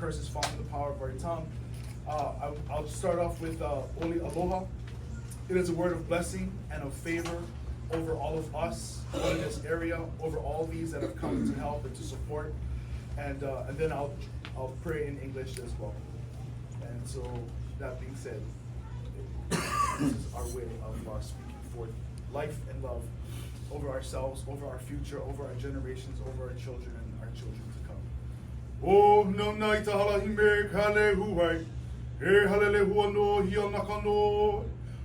curse is found in the power of our tongue. I'll start off with Oli Aloha. It is a word of blessing and of favor over all of us in this area, over all these that have come to help and to support. And then I'll pray in English as well. And so, that being said, this is our way of speaking forth life and love over ourselves, over our future, over our generations, over our children and our children to come. Oh, no night hala hime kale huai. E halele hua no hia naka no.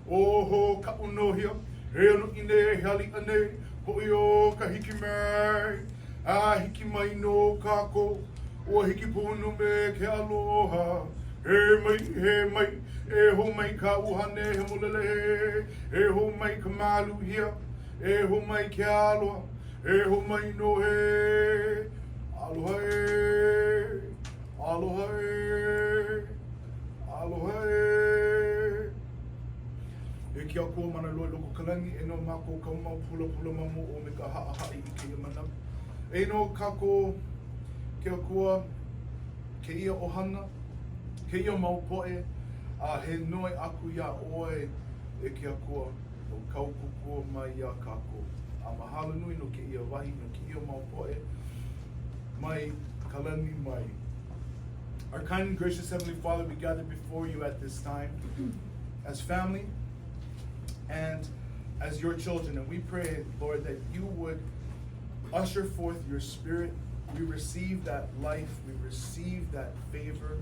Oh ho ka uno hia. E anu ine hali ane. Ho io ka hiki mai. A hiki mai no kako. O hiki punu me ke aloha. He mai, e ho mai ka uhane he mulele he, e ho mai ka malu hia, e ho mai ke aloha, e ho mai no he, aloha e, aloha e, aloha e. E kia kua mana loa loko kalangi, e no mako ka mau pula pula mamu o me ka haa hai I ke mana. E no kako, kia kua, ke ia ohana, ke ia maupoe, he noi aku ia oe e kia kua, o kaukukua mai ia kako. A mahalo nui no ke ia wahi, no ke ia maupoe, mai kalani mai. Our kind and gracious Heavenly Father, we gather before you at this time as family and as your children. And we pray, Lord, that you would usher forth your spirit. We receive that life, we receive that favor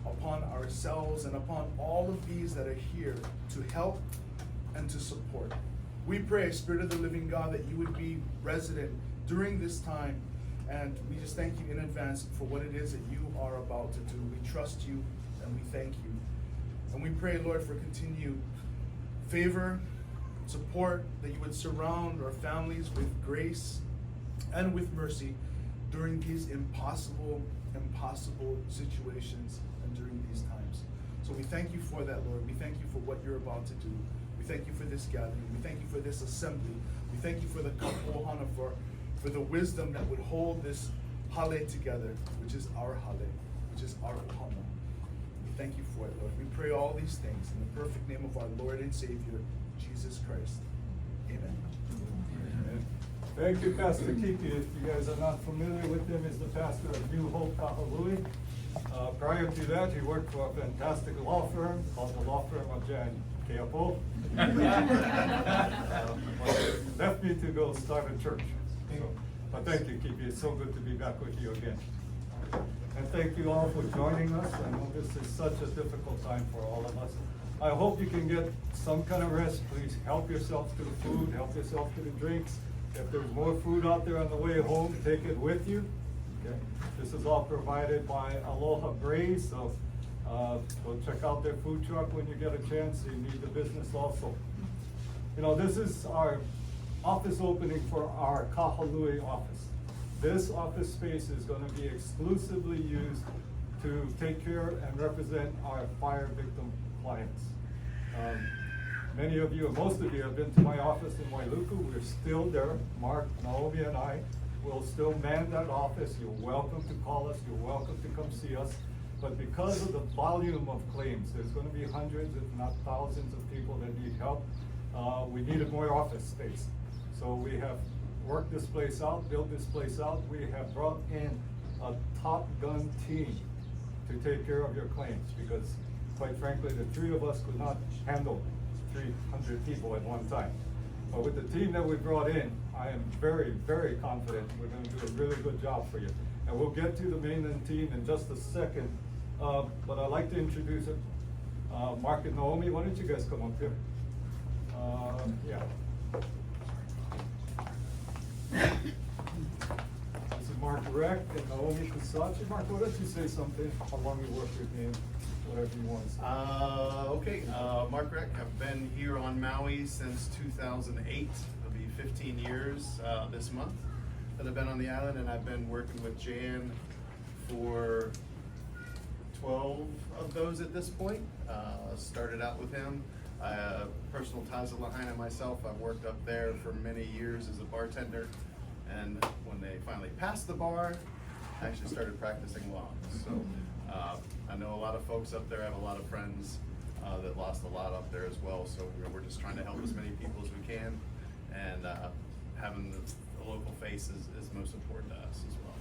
upon ourselves and upon all of these that are here to help and to support. We pray, Spirit of the living God, that you would be resident during this time, and we just thank you in advance for what it is that you are about to do. We trust you and we thank you. And we pray, Lord, for continued favor, support, that you would surround our families with grace and with mercy during these impossible situations and during these times. So we thank you for that, Lord. We thank you for what you're about to do. We thank you for this gathering. We thank you for this assembly. We thank you for the kapohana, for the wisdom that would hold this hale together, which is our hale, which is our ohana. We thank you for it, Lord. We pray all these things in the perfect name of our Lord and Savior, Jesus Christ. Amen. Amen. Thank you, Pastor Kiki. If you guys are not familiar with him, he's the pastor of New Hope Kahului. Prior to that, he worked for a fantastic law firm called the Law Firm of Jan Keapo. Left me to go start a church. But thank you, Kiki. It's so good to be back with you again. And thank you all for joining us. I know this is such a difficult time for all of us. I hope you can get some kind of rest. Please help yourself to the food, help yourself to the drinks. If there's more food out there on the way home, take it with you. Okay. This is all provided by Aloha Braze, so go check out their food truck when you get a chance. You need the business also. You know, this is our office opening for our Kahului office. This office space is going to be exclusively used to take care and represent our fire victim clients. Many of you, most of you have been to my office in Wailuku. We're still there. Mark, Naomi, and I will still man that office. You're welcome to call us. You're welcome to come see us. But because of the volume of claims, there's going to be hundreds, if not thousands of people that need help. We needed more office space. So we have worked this place out, built this place out. We have brought in a Top Gun team to take care of your claims because, quite frankly, the three of us could not handle 300 people at one time. But with the team that we brought in, I am very, very confident we're going to do a really good job for you. And we'll get to the mainland team in just a second. But I'd like to introduce it. Mark and Naomi, why don't you guys come up here? Yeah. This is Mark Reck and Naomi Kusachi. Mark, why don't you say something? How long you worked with me? Whatever you want to say. Okay, Mark Reck. I've been here on Maui since 2008. It'll be 15 years this month that I've been on the island, and I've been working with Jan for 12 of those at this point. Started out with him. Personal ties to Lahaina myself. I've worked up there for many years as a bartender, and when they finally passed the bar, I actually started practicing law. So lot of folks up there. I have a lot of friends that lost a lot up there as well. So we're just trying to help as many people as we can, and having the local face is most important to us as well.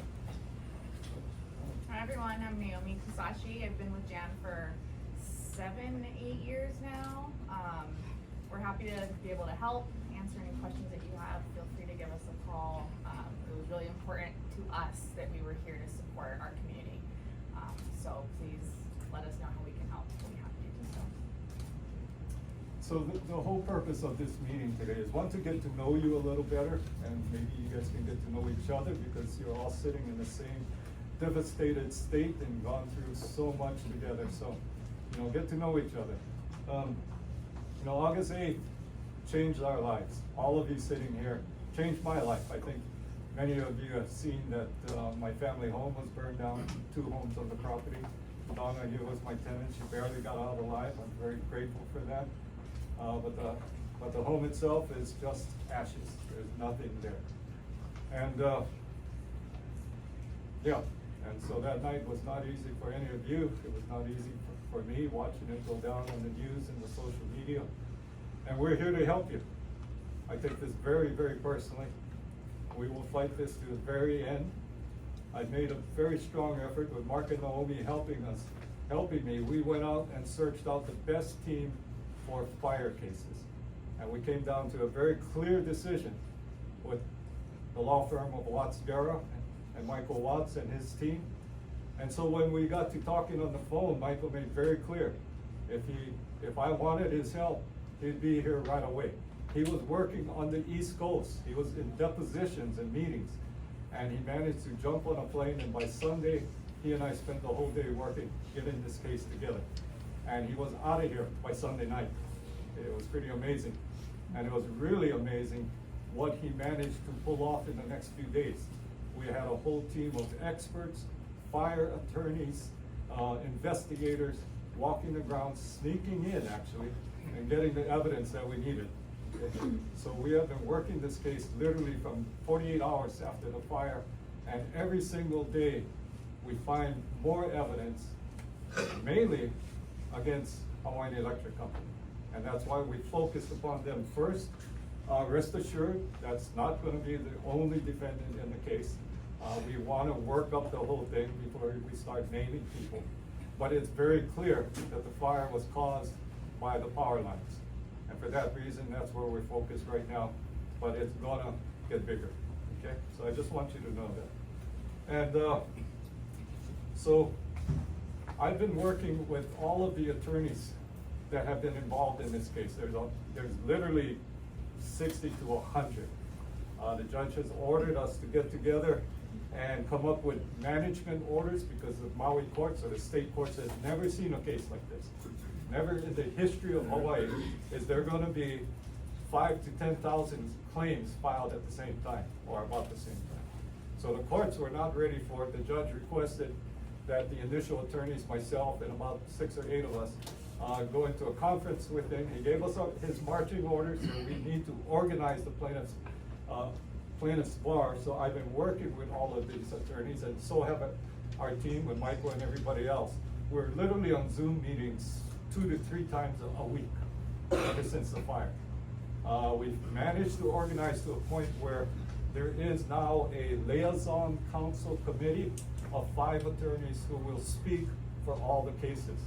Hi everyone, I'm Naomi Kusashi. I've been with Jan for 7-8 years now. We're happy to be able to help, answer any questions that you have. Feel free to give us a call. It was really important to us that we were here to support our community. So please let us know how we can help. We'll be happy to do so. So the whole purpose of this meeting today is, one, to get to know you a little better, and maybe you guys can get to know each other because you're all sitting in the same devastated state and gone through so much together. So, get to know each other. August 8th changed our lives. All of you sitting here changed my life. I think many of you have seen that my family home was burned down, 2 homes on the property. Donna here was my tenant. She barely got out alive. I'm very grateful for that. But the home itself is just ashes. There's nothing there. And and so that night was not easy for any of you. It was not easy for me watching it go down on the news and the social media. And we're here to help you. I take this very, very personally. We will fight this to the very end. I made a very strong effort with Mark and Naomi helping me. We went out and searched out the best team for fire cases. And we came down to a very clear decision with the law firm of Watts Guerra and Michael Watts and his team. And so when we got to talking on the phone, Michael made very clear, if I wanted his help, he'd be here right away. He was working on the East Coast. He was in depositions and meetings, and he managed to jump on a plane, and by Sunday, he and I spent the whole day working, getting this case together. And he was out of here by Sunday night. It was pretty amazing. And it was really amazing what he managed to pull off in the next few days. We had a whole team of experts, fire attorneys, investigators, walking the ground, sneaking in actually, and getting the evidence that we needed. So we have been working this case literally from 48 hours after the fire, and every single day we find more evidence, mainly against Hawaiian Electric Company. And that's why we focused upon them first. Rest assured, that's not gonna be the only defendant in the case. We wanna work up the whole thing before we start naming people. But it's very clear that the fire was caused by the power lines. And for that reason, that's where we're focused right now. But it's gonna get bigger, okay? So I just want you to know that. And so I've been working with all of the attorneys that have been involved in this case. There's literally 60 to 100. The judge has ordered us to get together and come up with management orders because the Maui courts or the state courts has never seen a case like this. Never in the history of Hawaii is there gonna be 5,000 to 10,000 claims filed at the same time or about the same time. So the courts were not ready for it. The judge requested that the initial attorneys, myself and about 6 or 8 of us, go into a conference with him. He gave us his marching orders, so we need to organize the plaintiff's bar. So I've been working with all of these attorneys, and so have our team with Michael and everybody else. We're literally on Zoom meetings 2 to 3 times a week ever since the fire. We've managed to organize to a point where there is now a liaison council committee of 5 attorneys who will speak for all the cases.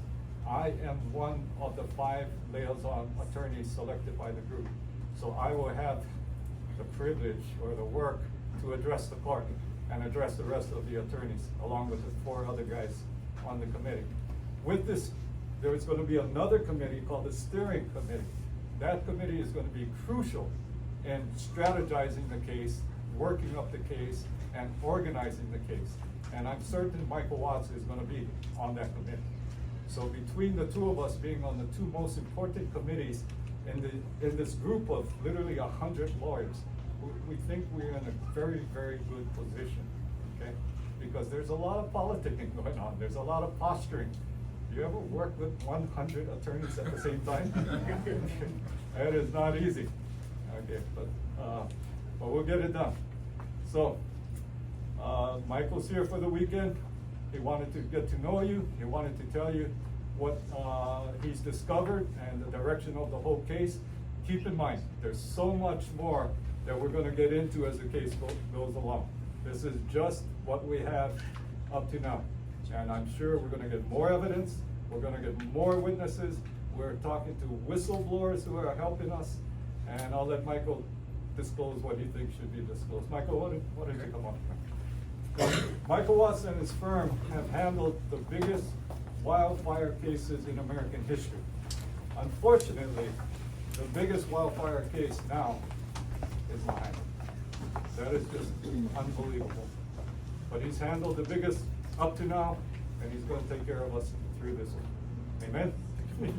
I am one of the 5 liaison attorneys selected by the group. So I will have the privilege or the work to address the court and address the rest of the attorneys, along with the 4 other guys on the committee. With this, there is going to be another committee called the steering committee. That committee is going to be crucial in strategizing the case, working up the case, and organizing the case. And I'm certain Michael Watts is going to be on that committee. So between the 2 of us being on the 2 most important committees in this group of literally 100 lawyers, we think we're in a very, very good position, okay? Because there's a lot of politicking going on. There's a lot of posturing. You ever work with 100 attorneys at the same time? That is not easy, okay? But we'll get it done. So, Michael's here for the weekend. He wanted to get to know you. He wanted to tell you what he's discovered and the direction of the whole case. Keep in mind, there's so much more that we're gonna get into as the case goes along. This is just what we have up to now. And I'm sure we're gonna get more evidence, we're gonna get more witnesses, we're talking to whistleblowers who are helping us, and I'll let Michael disclose what he thinks should be disclosed. Michael, what did you come up with? Michael Watson and his firm have handled the biggest wildfire cases in American history. Unfortunately, the biggest wildfire case now is Lahaina. That is just unbelievable. But he's handled the biggest up to now, and he's gonna take care of us through this one. Amen? Has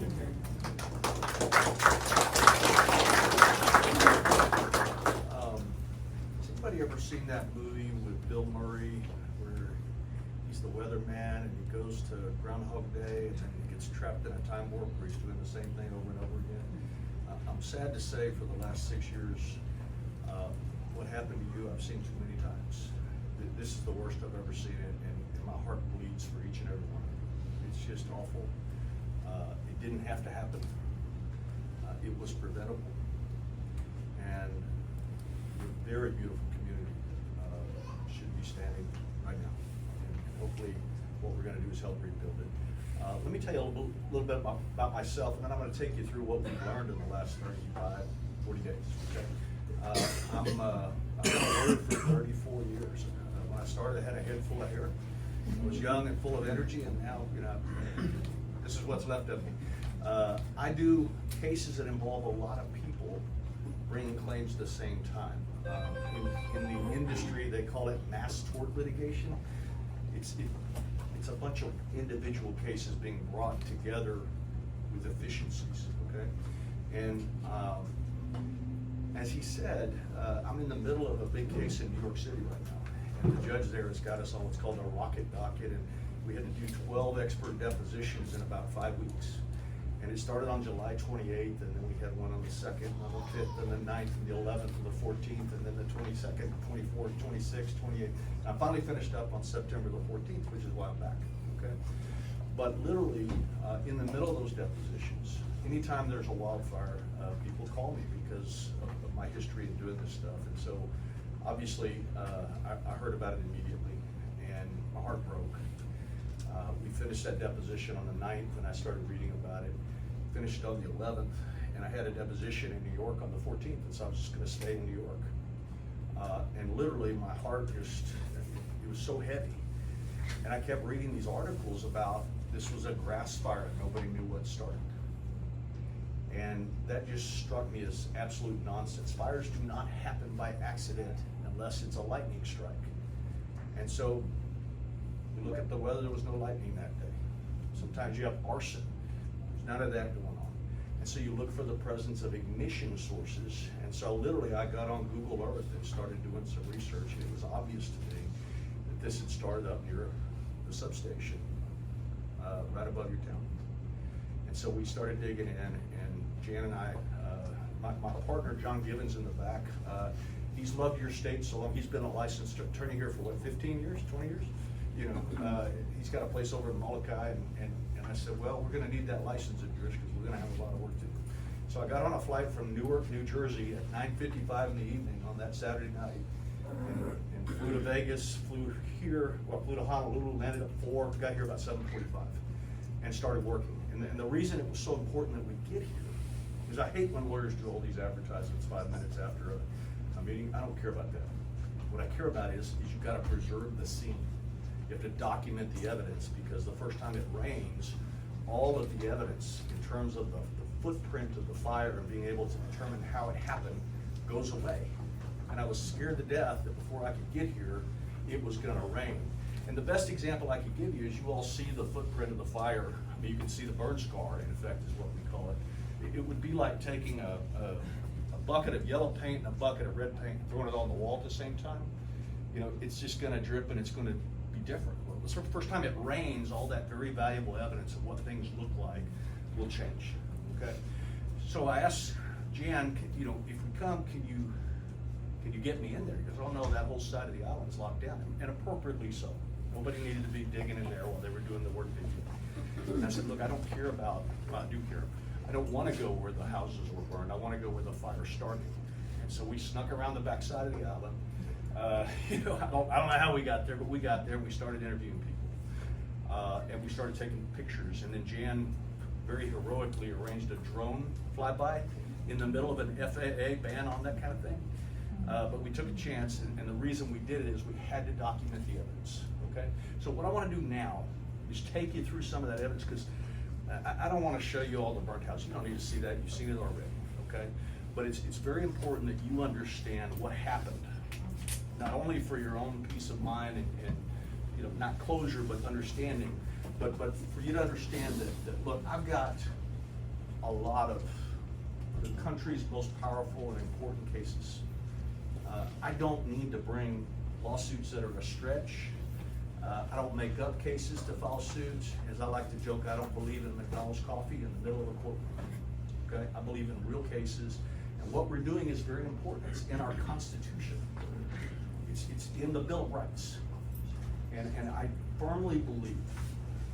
anybody ever seen that movie with Bill Murray where he's the weatherman and he goes to Groundhog Day and then he gets trapped in a time warp where he's doing the same thing over and over again? I'm sad to say for the last 6 years, what happened to you I've seen too many times. This is the worst I've ever seen it, and my heart bleeds for each and every one of you. It's just awful. It didn't have to happen. It was preventable. And a very beautiful community should be standing right now. And hopefully what we're gonna do is help rebuild it. Let me tell you a little bit about myself, and then I'm gonna take you through what we've learned in the last 35, 40 days. Okay? I'm a lawyer for 34 years. When I started, I had a head full of hair. I was young and full of energy, and now, this is what's left of me. I do cases that involve a lot of people bringing claims at the same time. In the industry, they call it mass tort litigation. It's a bunch of individual cases being brought together with efficiencies, okay? And as he said, I'm in the middle of a big case in New York City right now. And the judge there has got us on what's called a rocket docket, and we had to do 12 expert depositions in about 5 weeks. And it started on July 28th, and then we had one on the 2nd, on the 5th, and the 9th, and the 11th, and the 14th, and then the 22nd, 24th, 26th, 28th. And I finally finished up on September the 14th, which is why I'm back, okay? But literally, in the middle of those depositions, anytime there's a wildfire, people call me because of my history in doing this stuff. And so, obviously, I heard about it immediately, and my heart broke. We finished that deposition on the 9th, and I started reading about it. Finished on the 11th, and I had a deposition in New York on the 14th, and so I was just gonna stay in New York. And literally, my heart just, it was so heavy. And I kept reading these articles about this was a grass fire and nobody knew what started. And that just struck me as absolute nonsense. Fires do not happen by accident unless it's a lightning strike. And so, you look at the weather, there was no lightning that day. Sometimes you have arson. There's none of that going on. And so you look for the presence of ignition sources. And so literally I got on Google Earth and started doing some research. And it was obvious to me that this had started up near the substation, right above your town. And so we started digging in, and Jan and I, my partner, John Givens in the back, he's loved your state so long. He's been a licensed attorney here for what, 15 years, 20 years? He's got a place over in Molokai, and I said, well, we're gonna need that license of yours because we're gonna have a lot of work to do. So I got on a flight from Newark, New Jersey at 9:55 in the evening on that Saturday night, and flew to Vegas, flew to Honolulu, landed at 4, got here about 7:45, and started working. And the reason it was so important that we get here is I hate when lawyers do all these advertisements 5 minutes after a meeting. I don't care about that. What I care about is you've got to preserve the scene. You have to document the evidence, because the first time it rains, all of the evidence in terms of the footprint of the fire and being able to determine how it happened goes away. And I was scared to death that before I could get here, it was gonna rain. And the best example I could give you is you all see the footprint of the fire. I mean, you can see the burn scar, in effect, is what we call it. It would be like taking a bucket of yellow paint and a bucket of red paint and throwing it on the wall at the same time. It's just gonna drip and it's gonna be different. Well, the first time it rains, all that very valuable evidence of what things look like will change, okay? So I asked Jan, if we come, can you get me in there? Because, oh no, that whole side of the island's locked down, and appropriately so. Nobody needed to be digging in there while they were doing the work they did. And I said, look, I don't care about, well, I do care. I don't want to go where the houses were burned. I want to go where the fire started. And so we snuck around the backside of the island. You know, I don't know how we got there, but we got there and we started interviewing people. And we started taking pictures. And then Jan very heroically arranged a drone flyby in the middle of an FAA ban on that kind of thing. But we took a chance, and the reason we did it is we had to document the evidence, okay? So what I want to do now is take you through some of that evidence, because I don't want to show you all the burnt house. You don't need to see that. You've seen it already, okay? But it's very important that you understand what happened, not only for your own peace of mind and you know, not closure, but understanding, but for you to understand that look, I've got a lot of the country's most powerful and important cases. I don't need to bring lawsuits that are a stretch. I don't make up cases to file suits. As I like to joke, I don't believe in McDonald's coffee in the middle of a courtroom. Okay, I believe in real cases, and what we're doing is very important. It's in our Constitution. It's in the Bill of Rights, and I firmly believe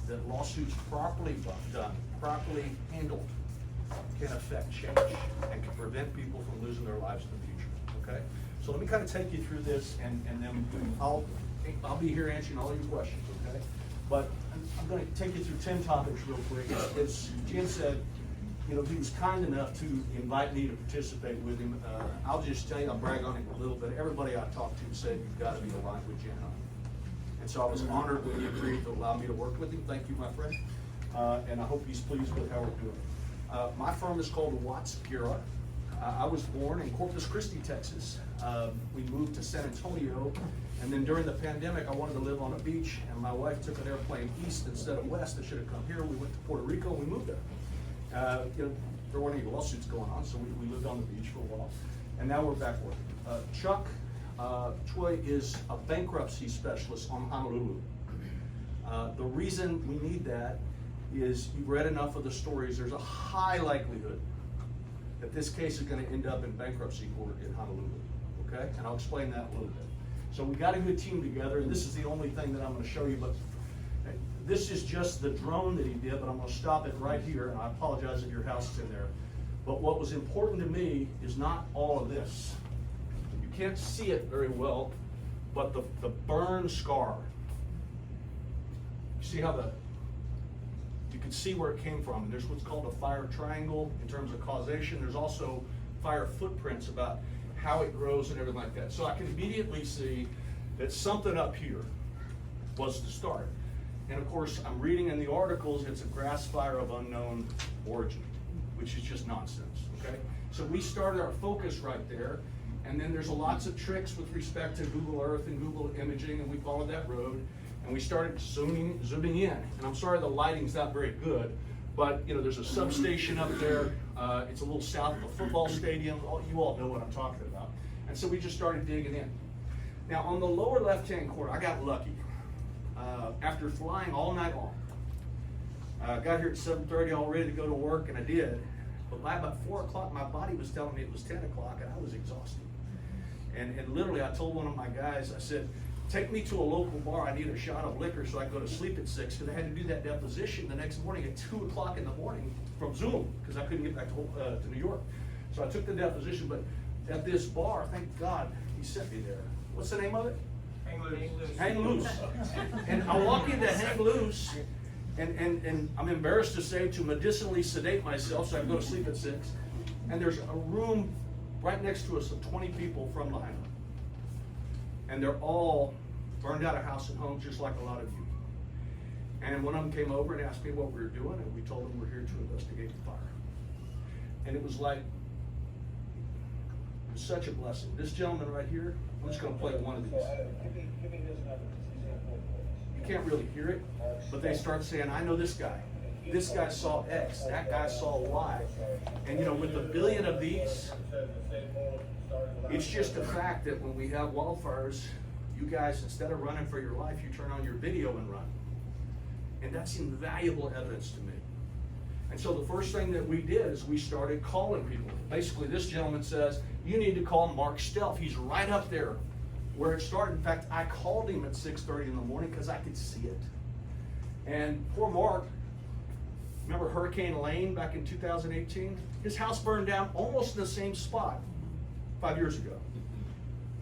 that lawsuits properly done, properly handled, can affect change and can prevent people from losing their lives in the future. Okay, so let me kind of take you through this, and then I'll be here answering all your questions. Okay, but I'm going to take you through 10 topics real quick. As Jim said, you know, he was kind enough to invite me to participate with him. I'll just tell you, I'll brag on him a little bit. Everybody I talked to said you've got to be aligned with Jan. And so I was honored when he agreed to allow me to work with him. Thank you, my friend. And I hope he's pleased with how we're doing. My firm is called Watts Guerra. I was born in Corpus Christi, Texas. We moved to San Antonio, and then during the pandemic, I wanted to live on a beach, and my wife took an airplane east instead of west. I should have come here. We went to Puerto Rico, and we moved there. You know, there weren't any lawsuits going on, so we lived on the beach for a while, and now we're back working. Chuck Choi is a bankruptcy specialist on Honolulu. The reason we need that is you've read enough of the stories. There's a high likelihood that this case is going to end up in bankruptcy court in Honolulu, okay? And I'll explain that a little bit. So we got a good team together, and this is the only thing that I'm going to show you, but this is just the drone that he did, but I'm going to stop it right here, and I apologize if your house is in there. But what was important to me is not all of this. You can't see it very well, but the burn scar. You see how you can see where it came from. There's what's called a fire triangle in terms of causation. There's also fire footprints about how it grows and everything like that. So I can immediately see that something up here was the start. And of course, I'm reading in the articles, it's a grass fire of unknown origin, which is just nonsense, okay? So we started our focus right there, and then there's lots of tricks with respect to Google Earth and Google Imaging, and we followed that road, and we started zooming in. And I'm sorry the lighting's not very good, but you know, there's a substation up there. It's a little south of a football stadium. You all know what I'm talking about. And so we just started digging in. Now on the lower left-hand corner, I got lucky. After flying all night long, got here at 7:30 all ready to go to work, and I did. But by about 4 o'clock, my body was telling me it was 10 o'clock, and I was exhausted. And literally, I told one of my guys, I said, take me to a local bar. I need a shot of liquor so I can go to sleep at 6, because I had to do that deposition the next morning at 2 o'clock in the morning from Zoom, because I couldn't get back to New York. So I took the deposition, but at this bar, thank God, he sent me there. What's the name of it? Hang Loose. And I walk into Hang Loose, and I'm embarrassed to say, to medicinally sedate myself so I can go to sleep at 6. And there's a room right next to us of 20 people from Lahaina. And they're all burned out of house and home, just like a lot of you. And one of them came over and asked me what we were doing, and we told them we're here to investigate the fire. And it was like, it was such a blessing. This gentleman right here, I'm just going to play one of these. You can't really hear it, but they start saying, I know this guy. This guy saw X, that guy saw Y. And you know, with a billion of these, it's just a fact that when we have wildfires, you guys, instead of running for your life, you turn on your video and run. And that's invaluable evidence to me. And so the first thing that we did is we started calling people. Basically, this gentleman says, you need to call Mark Stelf. He's right up there where it started. In fact, I called him at 6:30 in the morning because I could see it. And poor Mark, remember Hurricane Lane back in 2018? His house burned down almost in the same spot 5 years ago.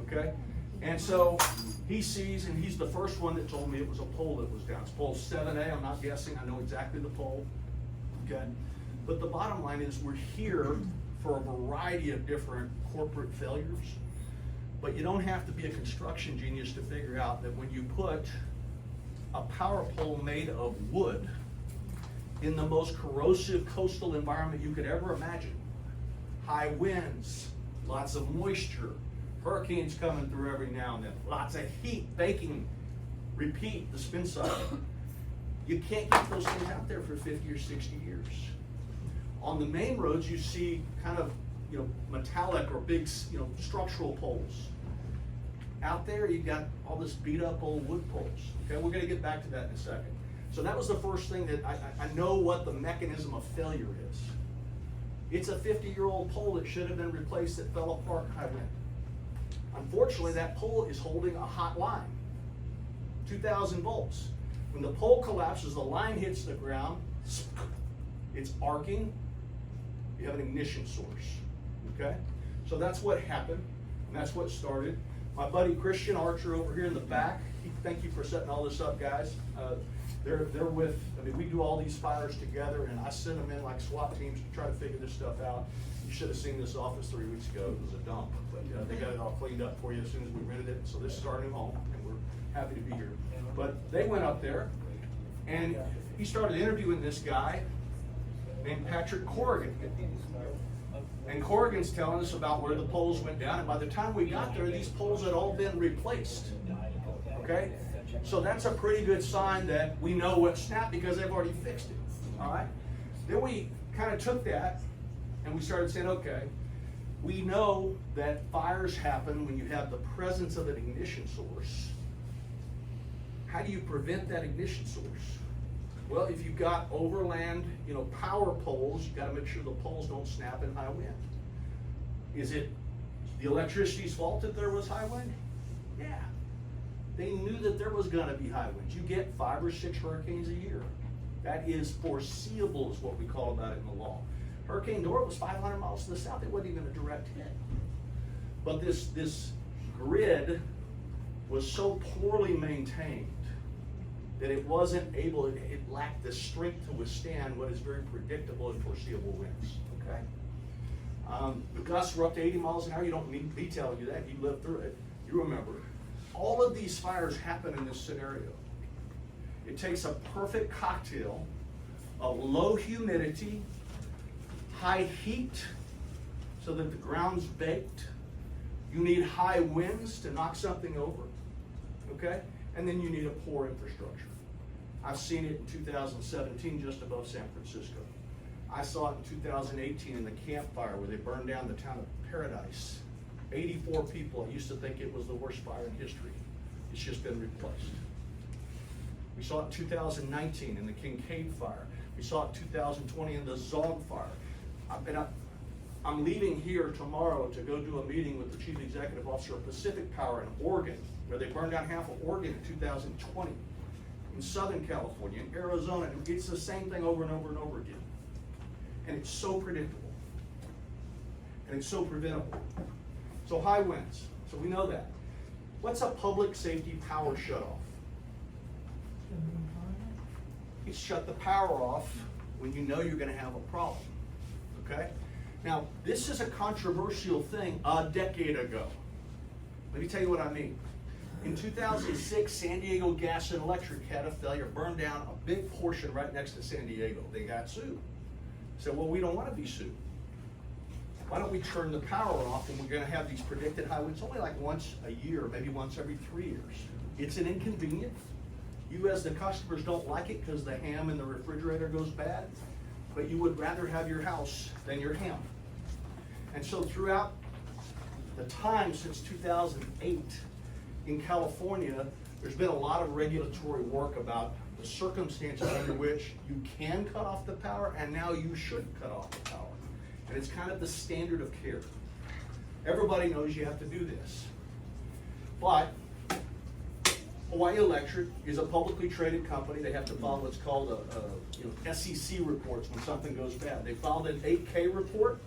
Okay? And so he sees, and he's the first one that told me it was a pole that was down. It's pole 7A, I'm not guessing, I know exactly the pole. Okay? But the bottom line is we're here for a variety of different corporate failures. But you don't have to be a construction genius to figure out that when you put a power pole made of wood in the most corrosive coastal environment you could ever imagine, high winds, lots of moisture, hurricanes coming through every now and then, lots of heat, baking, repeat, the spin cycle. You can't keep those things out there for 50 or 60 years. On the main roads, you see kind of, metallic or big, structural poles. Out there, you've got all this beat up old wood poles. Okay, we're gonna get back to that in a second. So that was the first thing that I know what the mechanism of failure is. It's a 50-year-old pole that should have been replaced that fell apart high wind. Unfortunately, that pole is holding a hot line, 2,000 volts. When the pole collapses, the line hits the ground, it's arcing, you have an ignition source, okay? So that's what happened, and that's what started. My buddy Christian Archer over here in the back, thank you for setting all this up, guys. They're with, we do all these fires together, and I send them in like SWAT teams to try to figure this stuff out. You should have seen this office 3 weeks ago. It was a dump, but they got it all cleaned up for you as soon as we rented it. So this is our new home, and we're happy to be here. But they went up there, and he started interviewing this guy named Patrick Corrigan. And Corrigan's telling us about where the poles went down, and by the time we got there, these poles had all been replaced. Okay? So that's a pretty good sign that we know what snapped because they've already fixed it. All right? Then we kind of took that and we started saying, okay, we know that fires happen when you have the presence of an ignition source. How do you prevent that ignition source? Well, if you've got overland, power poles, you've got to make sure the poles don't snap in high wind. Is it the electricity's fault that there was high wind? Yeah. They knew that there was going to be high winds. You get 5 or 6 hurricanes a year. That is foreseeable, is what we call about it in the law. Hurricane Dora was 500 miles to the south. It wasn't even a direct hit. But this grid was so poorly maintained that it wasn't able, it lacked the strength to withstand what is very predictable and foreseeable winds, okay? The gusts were up to 80 miles an hour. You don't need me telling you that. You lived through it. You remember. All of these fires happen in this scenario. It takes a perfect cocktail of low humidity, high heat, so that the ground's baked. You need high winds to knock something over, okay? And then you need a poor infrastructure. I've seen it in 2017 just above San Francisco. I saw it in 2018 in the Camp Fire where they burned down the town of Paradise. 84 people. I used to think it was the worst fire in history. It's just been replaced. We saw it in 2019 in the Kincaid Fire. We saw it in 2020 in the Zog Fire. I'm leaving here tomorrow to go do a meeting with the Chief Executive Officer of Pacific Power in Oregon, where they burned down half of Oregon in 2020. In Southern California, in Arizona, it's the same thing over and over and over again. And it's so predictable. And it's so preventable. So high winds, so we know that. What's a public safety power shutoff? You shut the power off when you know you're gonna have a problem, okay? Now, this is a controversial thing a decade ago. Let me tell you what I mean. In 2006, San Diego Gas and Electric had a failure, burned down a big portion right next to San Diego. They got sued. Said, well, we don't want to be sued. Why don't we turn the power off when we're going to have these predicted high winds only like once a year, maybe once every 3 years. It's an inconvenience. You as the customers don't like it because the ham in the refrigerator goes bad, but you would rather have your house than your ham. And so throughout the time since 2008 in California, there's been a lot of regulatory work about the circumstances under which you can cut off the power and now you should cut off the power. And it's kind of the standard of care. Everybody knows you have to do this. But Hawaii Electric is a publicly traded company. They have to file what's called SEC reports when something goes bad. They filed an 8K report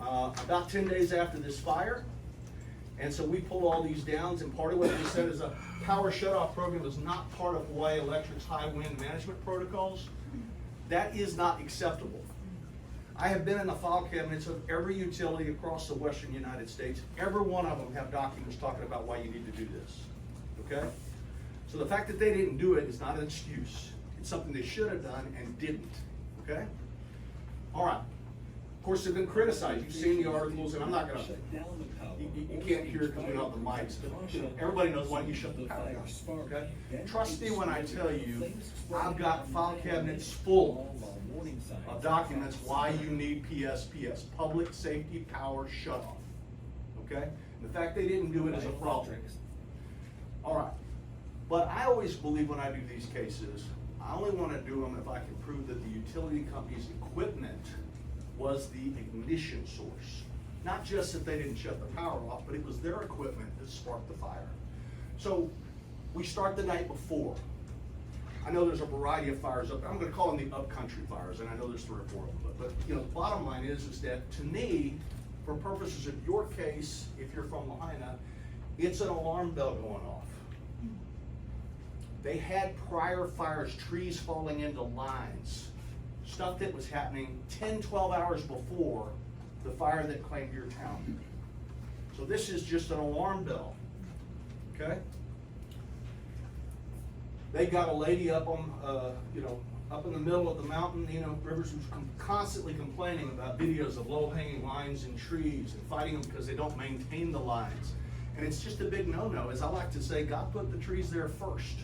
about 10 days after this fire. And so we pulled all these downs, and part of what they said is a power shutoff program is not part of Hawaii Electric's high wind management protocols. That is not acceptable. I have been in the file cabinets of every utility across the western United States. Every one of them have documents talking about why you need to do this, okay? So the fact that they didn't do it is not an excuse. It's something they should have done and didn't, okay? All right. Of course, they've been criticized. You've seen the articles, and I'm not gonna, you can't hear it because we don't have the mics, but you know, everybody knows why you shut the power down, okay? Trust me when I tell you, I've got file cabinets full of documents why you need PSPS, Public Safety Power Shutoff, okay? And the fact they didn't do it is a problem. All right, but I always believe when I do these cases, I only want to do them if I can prove that the utility company's equipment was the ignition source. Not just that they didn't shut the power off, but it was their equipment that sparked the fire. So we start the night before. I know there's a variety of fires up there. I'm gonna call them the upcountry fires, and I know there's 3 or 4 of them. But you know, the bottom line is that to me, for purposes of your case, if you're from Lahaina, it's an alarm bell going off. They had prior fires, trees falling into lines, stuff that was happening 10, 12 hours before the fire that claimed your town. So this is just an alarm bell, okay? They got a lady up on, up in the middle of the mountain, Rivers was constantly complaining about videos of low-hanging lines and trees and fighting them because they don't maintain the lines. And it's just a big no-no. As I like to say, God put the trees there first.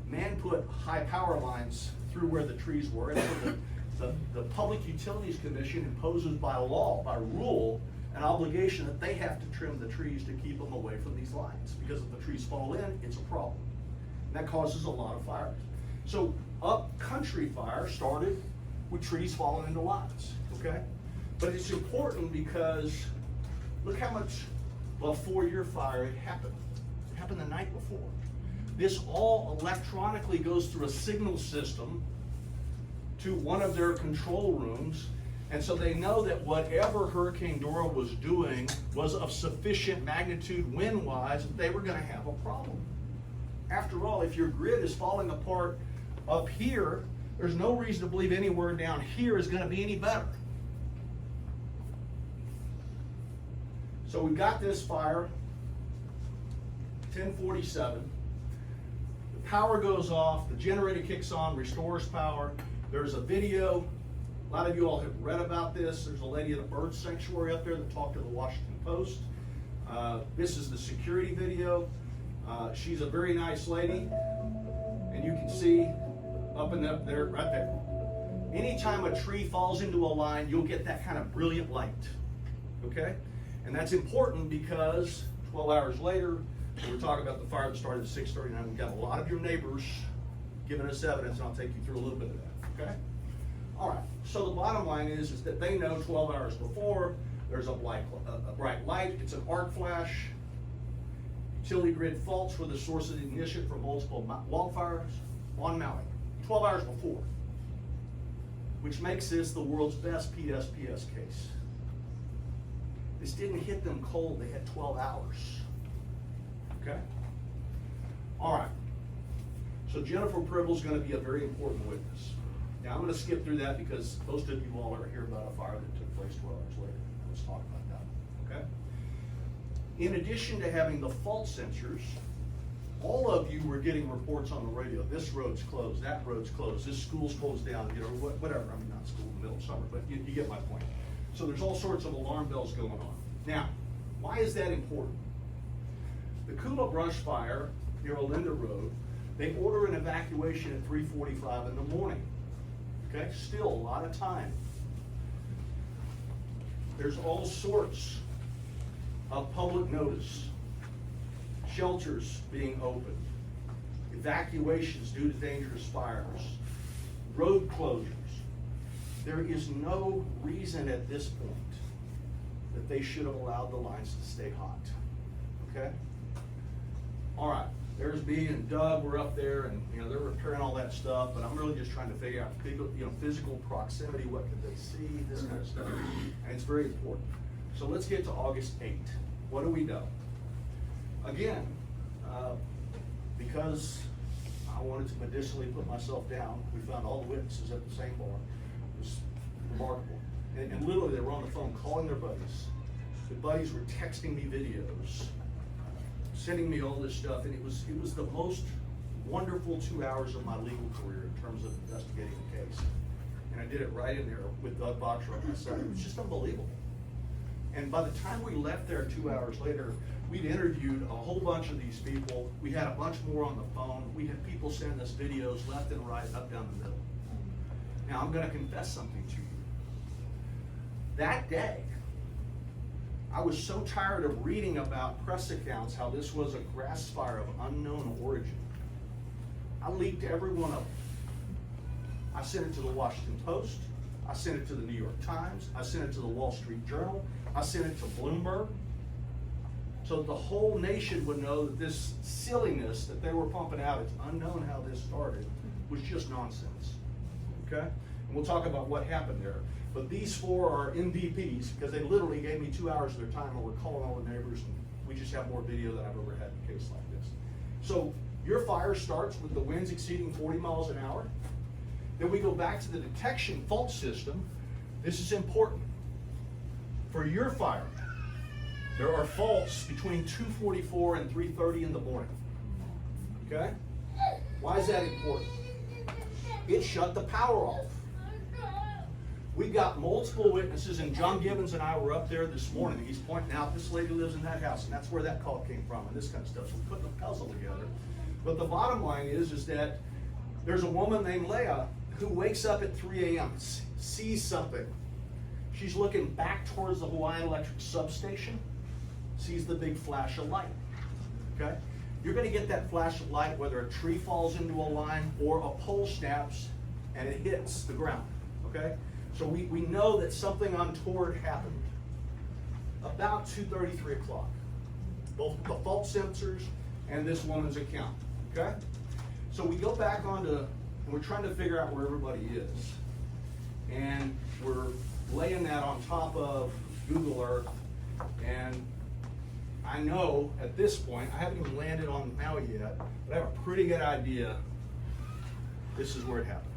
Man put high power lines through where the trees were, and so the Public Utilities Commission imposes by law, by rule, an obligation that they have to trim the trees to keep them away from these lines, because if the trees fall in, it's a problem. And that causes a lot of fires. So upcountry fire started with trees falling into lines, okay? But it's important because look how much before your fire it happened. It happened the night before. This all electronically goes through a signal system to one of their control rooms, and so they know that whatever Hurricane Dora was doing was of sufficient magnitude wind-wise that they were gonna have a problem. After all, if your grid is falling apart up here, there's no reason to believe anywhere down here is gonna be any better. So we've got this fire, 10:47. The power goes off, the generator kicks on, restores power. There's a video. A lot of you all have read about this. There's a lady at a bird sanctuary up there that talked to the Washington Post. This is the security video. She's a very nice lady, and you can see up in there, right there. Anytime a tree falls into a line, you'll get that kind of brilliant light, okay? And that's important because 12 hours later, we're talking about the fire that started at 6:39. We've got a lot of your neighbors giving us evidence, and I'll take you through a little bit of that, okay? All right, so the bottom line is that they know 12 hours before, there's a bright light, it's an arc flash. Utility grid faults were the source of the ignition for multiple wildfires on Maui, 12 hours before, which makes this the world's best PSPS case. This didn't hit them cold, they had 12 hours. Okay? All right. So Jennifer Pribble's going to be a very important witness. Now I'm going to skip through that because most of you all are here about a fire that took place 12 hours later. Let's talk about that. Okay? In addition to having the fault sensors, all of you were getting reports on the radio. This road's closed, that road's closed, this school's closed down, whatever. I mean, not school in the middle of summer, but you get my point. So there's all sorts of alarm bells going on. Now, why is that important? The Kula brush fire near Olinda Road, they order an evacuation at 3:45 in the morning. Okay, still a lot of time. There's all sorts of public notice, shelters being opened, evacuations due to dangerous fires, road closures. There is no reason at this point that they should have allowed the lines to stay hot, okay? All right, there's me and Doug, we're up there, and, you know, they're repairing all that stuff, but I'm really just trying to figure out, physical proximity, what can they see, this kind of stuff, and it's very important. So let's get to August 8th. What do we know? Again, because I wanted to medicinally put myself down, we found all the witnesses at the same bar. It was remarkable. And literally, they were on the phone calling their buddies. The buddies were texting me videos, sending me all this stuff, and it was the most wonderful 2 hours of my legal career in terms of investigating the case. And I did it right in there with Doug Boxer on my side. It was just unbelievable. And by the time we left there 2 hours later, we'd interviewed a whole bunch of these people. We had a bunch more on the phone. We had people send us videos left and right, up, down the middle. Now, I'm gonna confess something to you. That day, I was so tired of reading about press accounts how this was a grass fire of unknown origin. I leaked every one of them. I sent it to the Washington Post. I sent it to the New York Times. I sent it to the Wall Street Journal. I sent it to Bloomberg. So the whole nation would know that this silliness that they were pumping out, it's unknown how this started, was just nonsense. Okay? And we'll talk about what happened there. But these four are MVPs because they literally gave me 2 hours of their time and were calling all the neighbors, and we just have more video than I've ever had in a case like this. So your fire starts with the winds exceeding 40 miles an hour. Then we go back to the detection fault system. This is important. For your fire, there are faults between 2:44 and 3:30 in the morning. Okay? Why is that important? It shut the power off. We got multiple witnesses, and John Gibbons and I were up there this morning. He's pointing out this lady lives in that house, and that's where that call came from, and this kind of stuff. So we're putting a puzzle together. But the bottom line is that there's a woman named Leah who wakes up at 3 a.m., sees something. She's looking back towards the Hawaiian Electric substation, sees the big flash of light. Okay? You're going to get that flash of light whether a tree falls into a line or a pole snaps and it hits the ground. Okay? So we know that something untoward happened about 2:30, 3 o'clock. Both the fault sensors and this woman's account. Okay? So we go back onto, and we're trying to figure out where everybody is. And we're laying that on top of Google Earth. And I know at this point, I haven't even landed on Maui yet, but I have a pretty good idea this is where it happened.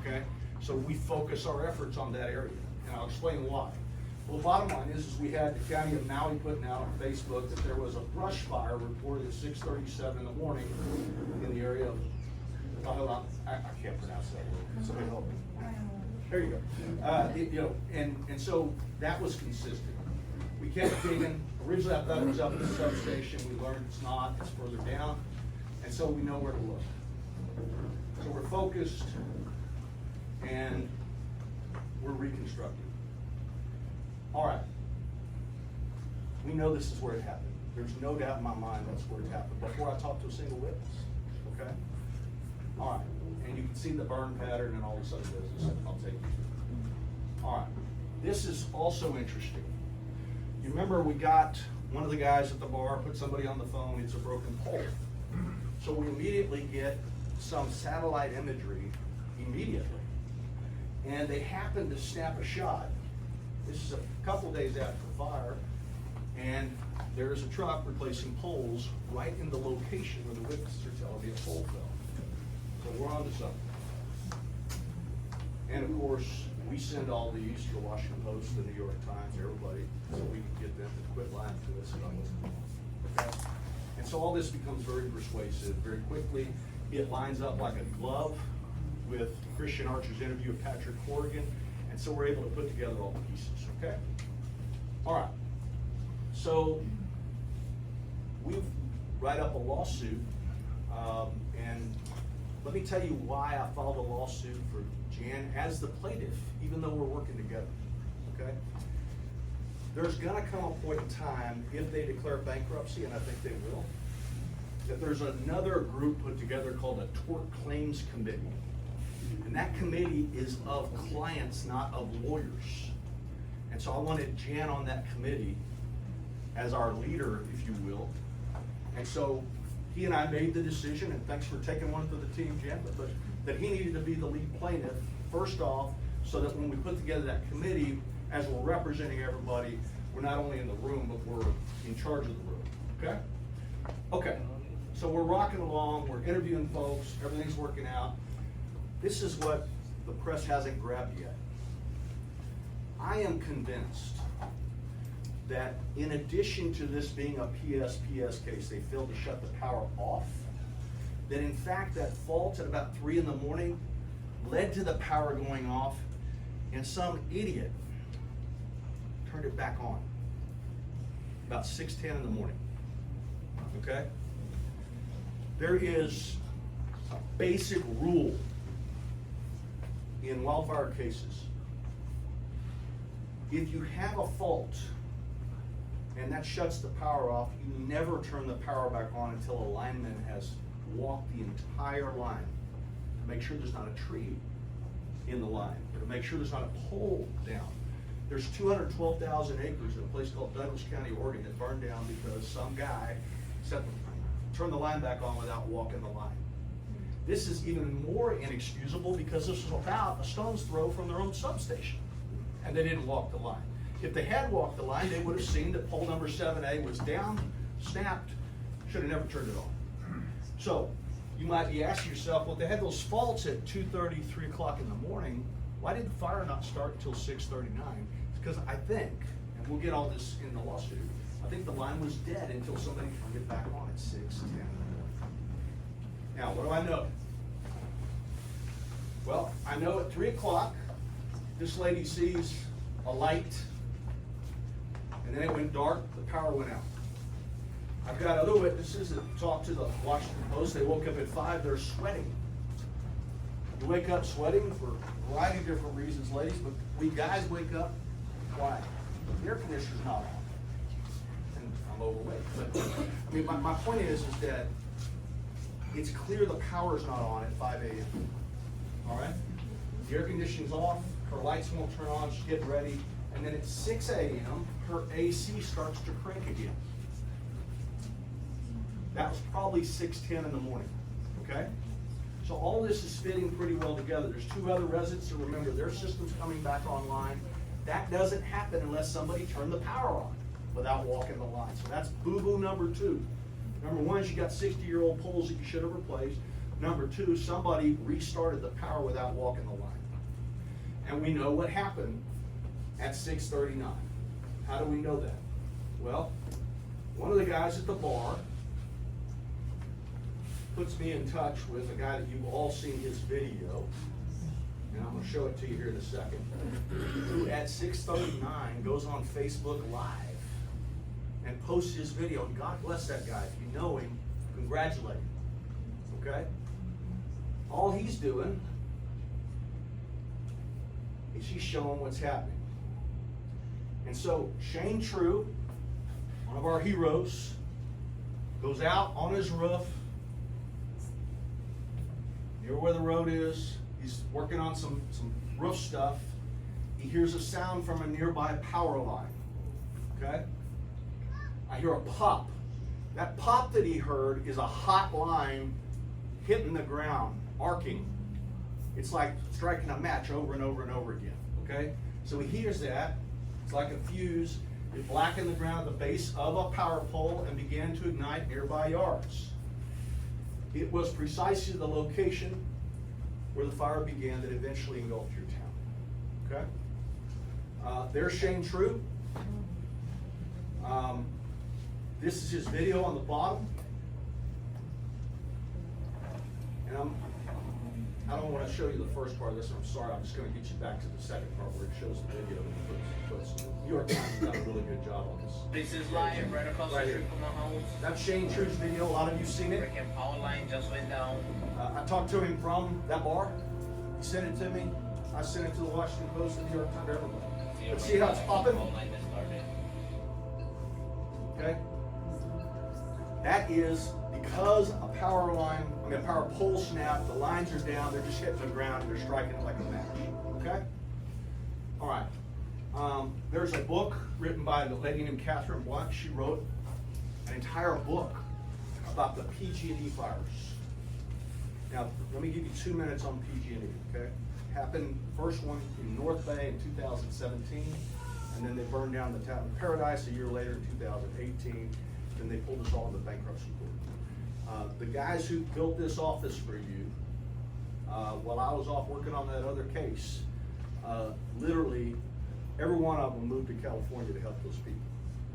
Okay? So we focus our efforts on that area, and I'll explain why. Well, the bottom line is we had the county of Maui putting out on Facebook that there was a brush fire reported at 6:37 in the morning in the area of, I can't pronounce that word. Somebody help me. There you go. And so that was consistent. We kept digging. Originally, I thought it was up at the substation. We learned it's not. It's further down, and so we know where to look. So we're focused, and we're reconstructing. All right. We know this is where it happened. There's no doubt in my mind that's where it happened before I talked to a single witness. Okay? All right. And you can see the burn pattern and all this other business. I'll take you through. All right. This is also interesting. You remember we got one of the guys at the bar put somebody on the phone. It's a broken pole. So we immediately get some satellite imagery immediately. And they happen to snap a shot. This is a couple days after the fire, and there's a truck replacing poles right in the location where the witnesses are telling me a pole fell. So we're on to something. And of course, we send all these to the Washington Post, the New York Times, everybody, so we can get them to quit lying to us about what's going on. Okay? And so all this becomes very persuasive very quickly. It lines up like a glove with Christian Archer's interview of Patrick Corrigan, and so we're able to put together all the pieces, okay? All right, so we write up a lawsuit, and let me tell you why I filed a lawsuit for Jan as the plaintiff, even though we're working together, okay? There's gonna come a point in time, if they declare bankruptcy, and I think they will, that there's another group put together called a tort claims committee. And that committee is of clients, not of lawyers. And so I wanted Jan on that committee as our leader, if you will. And so he and I made the decision, and thanks for taking one for the team, Jen, but that he needed to be the lead plaintiff first off, so that when we put together that committee, as we're representing everybody, we're not only in the room, but we're in charge of the room, okay? Okay, so we're rocking along, we're interviewing folks, everything's working out. This is what the press hasn't grabbed yet. I am convinced that in addition to this being a PSPS case, they failed to shut the power off, that in fact that fault at about 3 in the morning led to the power going off, and some idiot turned it back on about 6:10 in the morning, okay? There is a basic rule in wildfire cases. If you have a fault and that shuts the power off, you never turn the power back on until a lineman has walked the entire line to make sure there's not a tree in the line, or to make sure there's not a pole down. There's 212,000 acres in a place called Douglas County, Oregon that burned down because some guy turned the line back on without walking the line. This is even more inexcusable because this was about a stone's throw from their own substation, and they didn't walk the line. If they had walked the line, they would have seen that pole number 7A was down, snapped, should have never turned it on. So you might be asking yourself, well, if they had those faults at 2:30, 3 o'clock in the morning, why did the fire not start until 6:39? It's because I think, and we'll get all this in the lawsuit, I think the line was dead until somebody turned it back on at 6:10 in the morning. Now, what do I know? Well, I know at 3 o'clock, this lady sees a light, and then it went dark, the power went out. I've got other witnesses that talked to the Washington Post. They woke up at 5, they're sweating. You wake up sweating for a variety of different reasons, ladies, but we guys wake up, why? The air conditioner's not on. And I'm overweight. But I mean, my point is that it's clear the power's not on at 5 a.m. All right? The air conditioning's off, her lights won't turn on, she's getting ready, and then at 6 a.m., her AC starts to crank again. That was probably 6:10 in the morning, okay? So all this is fitting pretty well together. There's 2 other residents, so remember, their system's coming back online. That doesn't happen unless somebody turned the power on without walking the line. So that's boo-boo number 2. Number 1 is you got 60-year-old poles that you should have replaced. Number 2, somebody restarted the power without walking the line. And we know what happened at 6:39. How do we know that? Well, one of the guys at the bar puts me in touch with a guy that you've all seen his video, and I'm gonna show it to you here in a second, who at 6:39 goes on Facebook Live and posts his video, and God bless that guy. If you know him, congratulate him, okay? All he's doing is he's showing what's happening. And so Shane True, one of our heroes, goes out on his roof, near where the road is. He's working on some roof stuff. He hears a sound from a nearby power line, okay? I hear a pop. That pop that he heard is a hot line hitting the ground, arcing. It's like striking a match over and over and over again, okay? So he hears that. It's like a fuse. It blackened the ground at the base of a power pole and began to ignite nearby yards. It was precisely the location where the fire began that eventually engulfed your town, okay? There's Shane True. This is his video on the bottom. And I don't want to show you the first part of this, I'm sorry, I'm just going to get you back to the second part where it shows the video. New York Times has done a really good job on this. This is live right across the street from my house. That's Shane True's video, a lot of you seen it. Freaking power line just went down. I talked to him from that bar. He sent it to me. I sent it to the Washington Post and New York Times, everybody. But see how it's popping? Power line that started. Okay? That is because a power line, I mean a power pole snapped, the lines are down, they're just hitting the ground, and they're striking it like a match. Okay? All right. There's a book written by the lady named Catherine Blunt. She wrote an entire book about the PG&E fires. Now, let me give you 2 minutes on PG&E, okay? Happened, first one in North Bay in 2017, and then they burned down the town of Paradise a year later in 2018, then they pulled us all into bankruptcy court. The guys who built this office for you, while I was off working on that other case, literally, every one of them moved to California to help those people.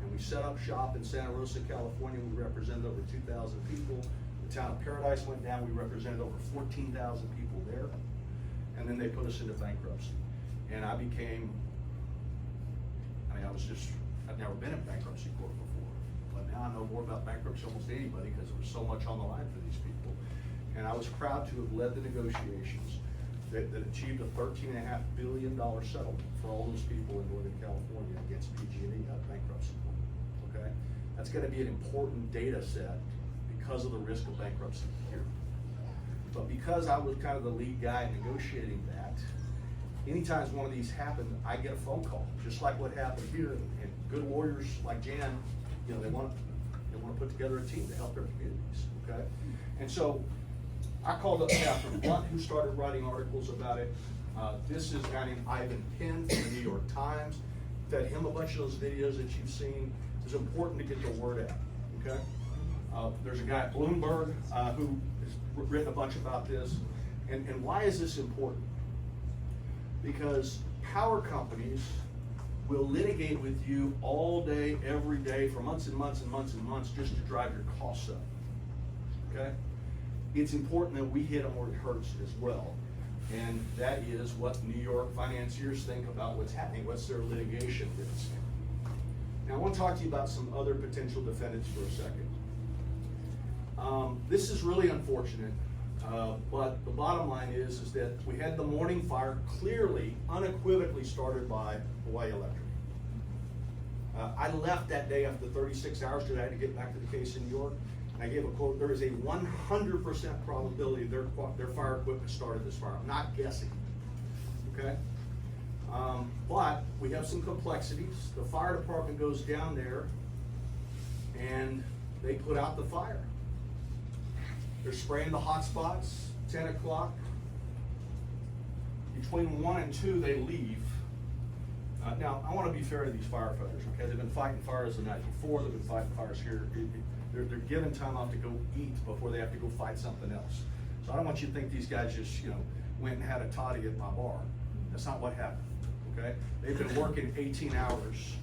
And we set up shop in Santa Rosa, California. We represented over 2,000 people. The town of Paradise went down. We represented over 14,000 people there. And then they put us into bankruptcy. And I'd never been in bankruptcy court before. But now I know more about bankruptcy than almost anybody because there was so much on the line for these people. And I was proud to have led the negotiations that achieved a $13.5 billion settlement for all those people in Northern California against PG&E out of bankruptcy court, okay? That's gonna be an important data set because of the risk of bankruptcy here. But because I was kind of the lead guy negotiating that, anytime one of these happened, I get a phone call, just like what happened here, and good lawyers like Jan, you know, they wanna put together a team to help their communities, okay? And so, I called up Catherine Blunt, who started writing articles about it. This is a guy named Ivan Penn from the New York Times. Fed him a bunch of those videos that you've seen. It's important to get the word out, okay? There's a guy at Bloomberg who has written a bunch about this. And why is this important? Because power companies will litigate with you all day, every day, for months and months and months and months just to drive your costs up, okay? It's important that we hit them where it hurts as well. And that is what New York financiers think about what's happening, what's their litigation risk. Now I want to talk to you about some other potential defendants for a second. This is really unfortunate, but the bottom line is that we had the morning fire clearly, unequivocally started by Hawaii Electric. I left that day after 36 hours because I had to get back to the case in New York. I gave a quote, there is a 100% probability their fire equipment started this fire. I'm not guessing, okay? But we have some complexities. The fire department goes down there and they put out the fire. They're spraying the hot spots, 10 o'clock. Between 1 and 2, they leave. Now, I want to be fair to these firefighters, okay? They've been fighting fires the night before, they've been fighting fires here. They're given time off to go eat before they have to go fight something else. So I don't want you to think these guys just, you know, went and had a toddy at my bar. That's not what happened, okay? They've been working 18 hours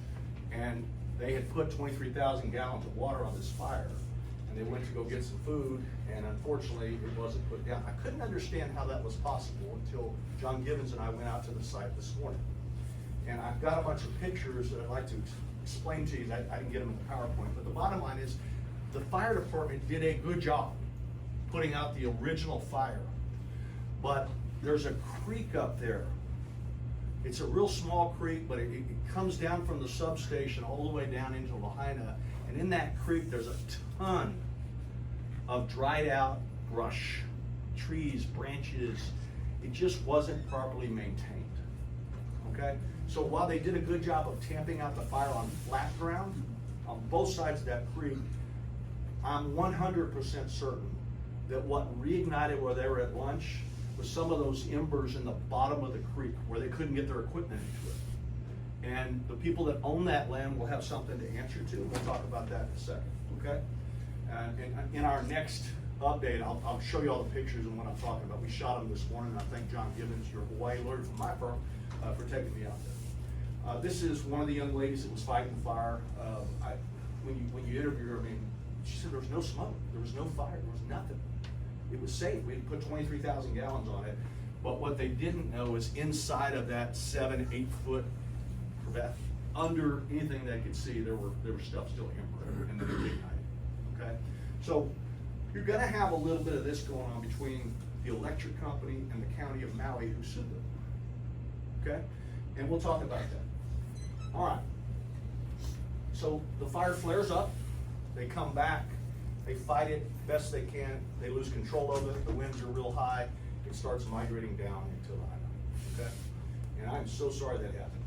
and they had put 23,000 gallons of water on this fire and they went to go get some food and unfortunately it wasn't put down. I couldn't understand how that was possible until John Gibbons and I went out to the site this morning. And I've got a bunch of pictures that I'd like to explain to you. I didn't get them in the PowerPoint, but the bottom line is the fire department did a good job putting out the original fire, but there's a creek up there. It's a real small creek, but it comes down from the substation all the way down into Lahaina, and in that creek there's a ton of dried out brush, trees, branches. It just wasn't properly maintained, okay? So while they did a good job of tamping out the fire on flat ground, on both sides of that creek, I'm 100% certain that what reignited where they were at lunch was some of those embers in the bottom of the creek where they couldn't get their equipment into it. And the people that own that land will have something to answer to. We'll talk about that in a second, okay? And in our next update, I'll show you all the pictures and what I'm talking about. We shot them this morning. I thank John Gibbons, your Hawaii lawyer from my firm, for taking me out there. This is one of the young ladies that was fighting fire. When you interview her, I mean, she said there was no smoke, there was no fire, there was nothing. It was safe. We had put 23,000 gallons on it. But what they didn't know is inside of that 7-8 foot crevasse, under anything they could see, there was stuff still ember and then it ignited. Okay? So you're gonna have a little bit of this going on between the electric company and the county of Maui who sued them. Okay? And we'll talk about that. All right. So the fire flares up, they come back, they fight it best they can, they lose control of it, the winds are real high, it starts migrating down into Lahaina, okay? And I'm so sorry that happened.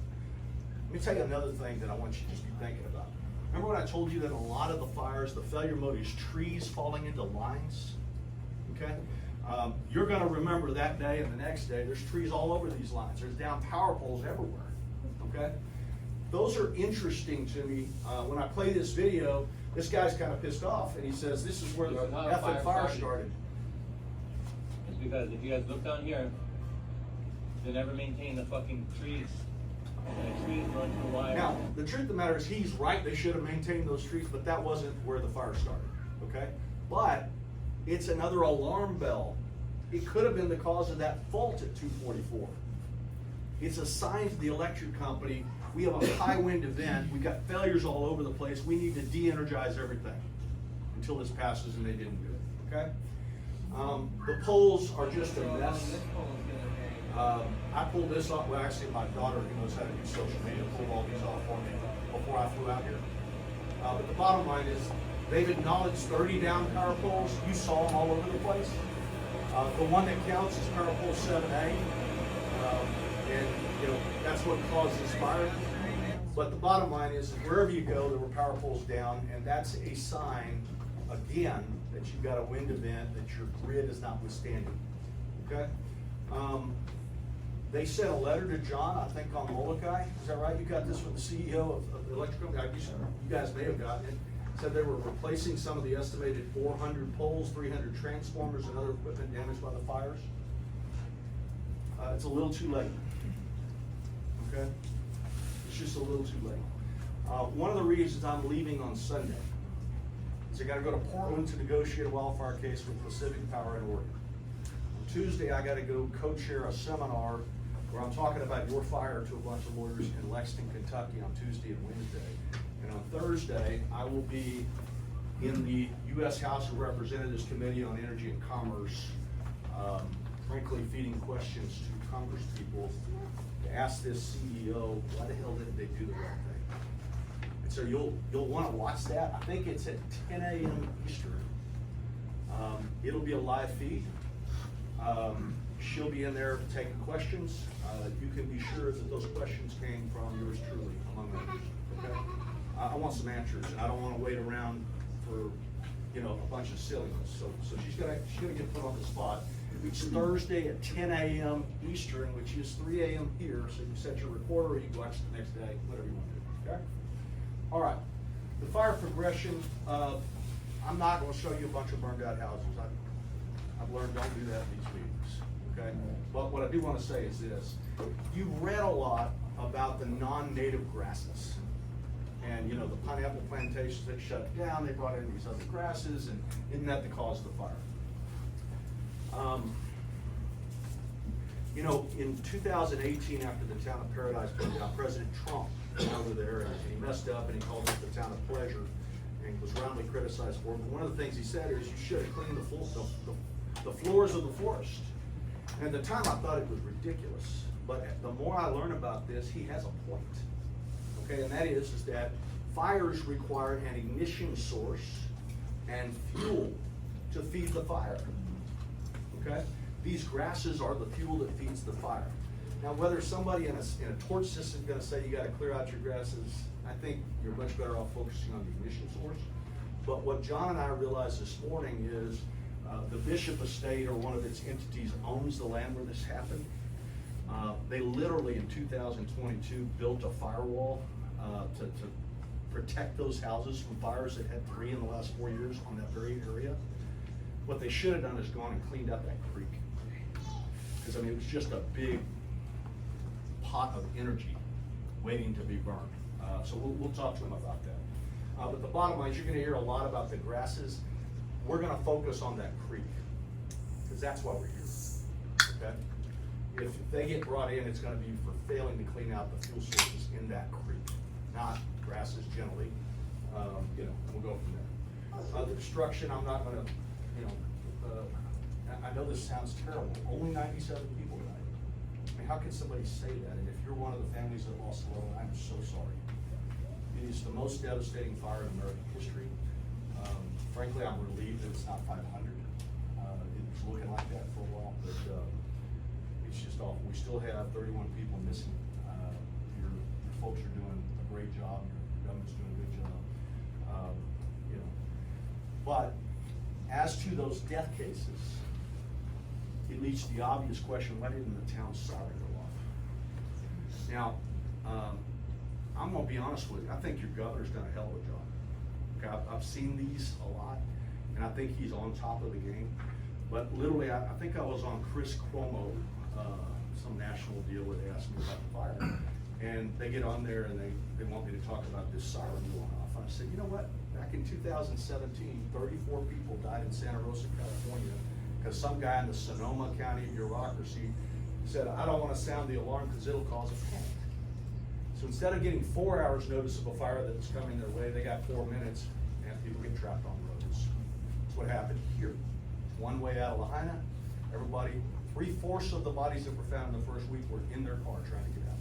Let me tell you another thing that I want you to just be thinking about. Remember when I told you that a lot of the fires, the failure mode is trees falling into lines? Okay? You're gonna remember that day and the next day, there's trees all over these lines. There's down power poles everywhere, okay? Those are interesting to me. When I play this video, this guy's kind of pissed off and he says, this is where the It's not a effing fire started. started. It's because if you guys look down here, they never maintain the fucking trees. And the trees run through the wire. Now, the truth of the matter is, he's right, they should have maintained those trees, but that wasn't where the fire started, okay? But it's another alarm bell. It could have been the cause of that fault at 244. It's a sign to the electric company, we have a high wind event, we've got failures all over the place, we need to de-energize everything until this passes, and they didn't do it, okay? The poles are just a mess. I pulled this off, well actually my daughter who knows how to do social media pulled all these off for me before I flew out here. But the bottom line is, they've acknowledged 30 down power poles, you saw them all over the place. The one that counts is power pole 7A, and you know, that's what caused this fire. But the bottom line is, wherever you go, there were power poles down, and that's a sign, again, that you've got a wind event, that your grid is not withstanding, okay? They sent a letter to John, I think on Molokai, is that right? You got this from the CEO of the electric company, you guys may have gotten it. Said they were replacing some of the estimated 400 poles, 300 transformers, and other equipment damaged by the fires. It's a little too late, okay? It's just a little too late. One of the reasons I'm leaving on Sunday is I gotta go to Portland to negotiate a wildfire case with Pacific Power in Oregon. On Tuesday, I gotta go co-chair a seminar where I'm talking about your fire to a bunch of lawyers in Lexington, Kentucky on Tuesday and Wednesday. And on Thursday, I will be in the U.S. House of Representatives Committee on Energy and Commerce, frankly feeding questions to Congress people to ask this CEO, why the hell didn't they do the right thing? And so you'll want to watch that. I think it's at 10 a.m. Eastern. It'll be a live feed. She'll be in there taking questions. You can be sure that those questions came from yours truly, among others, okay? I want some answers, and I don't want to wait around for, you know, a bunch of silliness. So she's gonna get put on the spot. It's Thursday at 10 a.m. Eastern, which is 3 a.m. here. So you set your recorder, or you can watch it the next day, whatever you want to do. Okay. All right. The fire progression. I'm not going to show you a bunch of burned out houses. I've learned don't do that in these meetings. Okay. But what I do want to say is this: you've read a lot about the non-native grasses. And you know, the pineapple plantations that shut down, they brought in these other grasses, and isn't that the cause of the fire? You know, in 2018, after the town of Paradise burned down, President Trump went over there and he messed up and he called it the town of pleasure and was roundly criticized for it. But one of the things he said is, you should have cleaned the floors of the forest. And at the time, I thought it was ridiculous. But the more I learn about this, he has a point. Okay, and that is that fires require an ignition source and fuel to feed the fire. Okay, these grasses are the fuel that feeds the fire. Now, whether somebody in a torch system is going to say you got to clear out your grasses, I think you're much better off focusing on the ignition source. But what John and I realized this morning is the Bishop Estate, or one of its entities, owns the land where this happened. They literally in 2022 built a firewall to protect those houses from fires. That had 3 in the last 4 years on that very area. What they should have done is gone and cleaned up that creek. Because I mean, it was just a big pot of energy waiting to be burned. So we'll talk to them about that. But the bottom line is, you're gonna hear a lot about the grasses. We're gonna focus on that creek, because that's why we're here, okay? If they get brought in, it's gonna be for failing to clean out the fuel sources in that creek, not grasses generally. You know, we'll go from there. The destruction, I'm not gonna, you know, I know this sounds terrible, only 97 people died. I mean, how can somebody say that? And if you're one of the families that lost a loved one, I'm so sorry. It is the most devastating fire in American history. Frankly, I'm relieved that it's not 500. It was looking like that for a while, but it's just awful. We still have 31 people missing. Your folks are doing a great job. Your government's doing a good job. You know, but as to those death cases, it leads to the obvious question, why didn't the town siren go off? Now, I'm gonna be honest with you, I think your governor's done a hell of a job. Okay, I've seen these a lot, and I think he's on top of the game. But literally, I think I was on Chris Cuomo, some national deal where they asked me about the fire. And they get on there and they want me to talk about this siren going off. And I said, you know what, back in 2017, 34 people died in Santa Rosa, California, because some guy in the Sonoma County bureaucracy said, I don't wanna sound the alarm because it'll cause a panic. So instead of getting 4 hours notice of a fire that was coming their way, they got 4 minutes, and people get trapped on roads. That's what happened here. One way out of Lahaina, everybody, 3/4 of the bodies that were found in the first week were in their car trying to get out.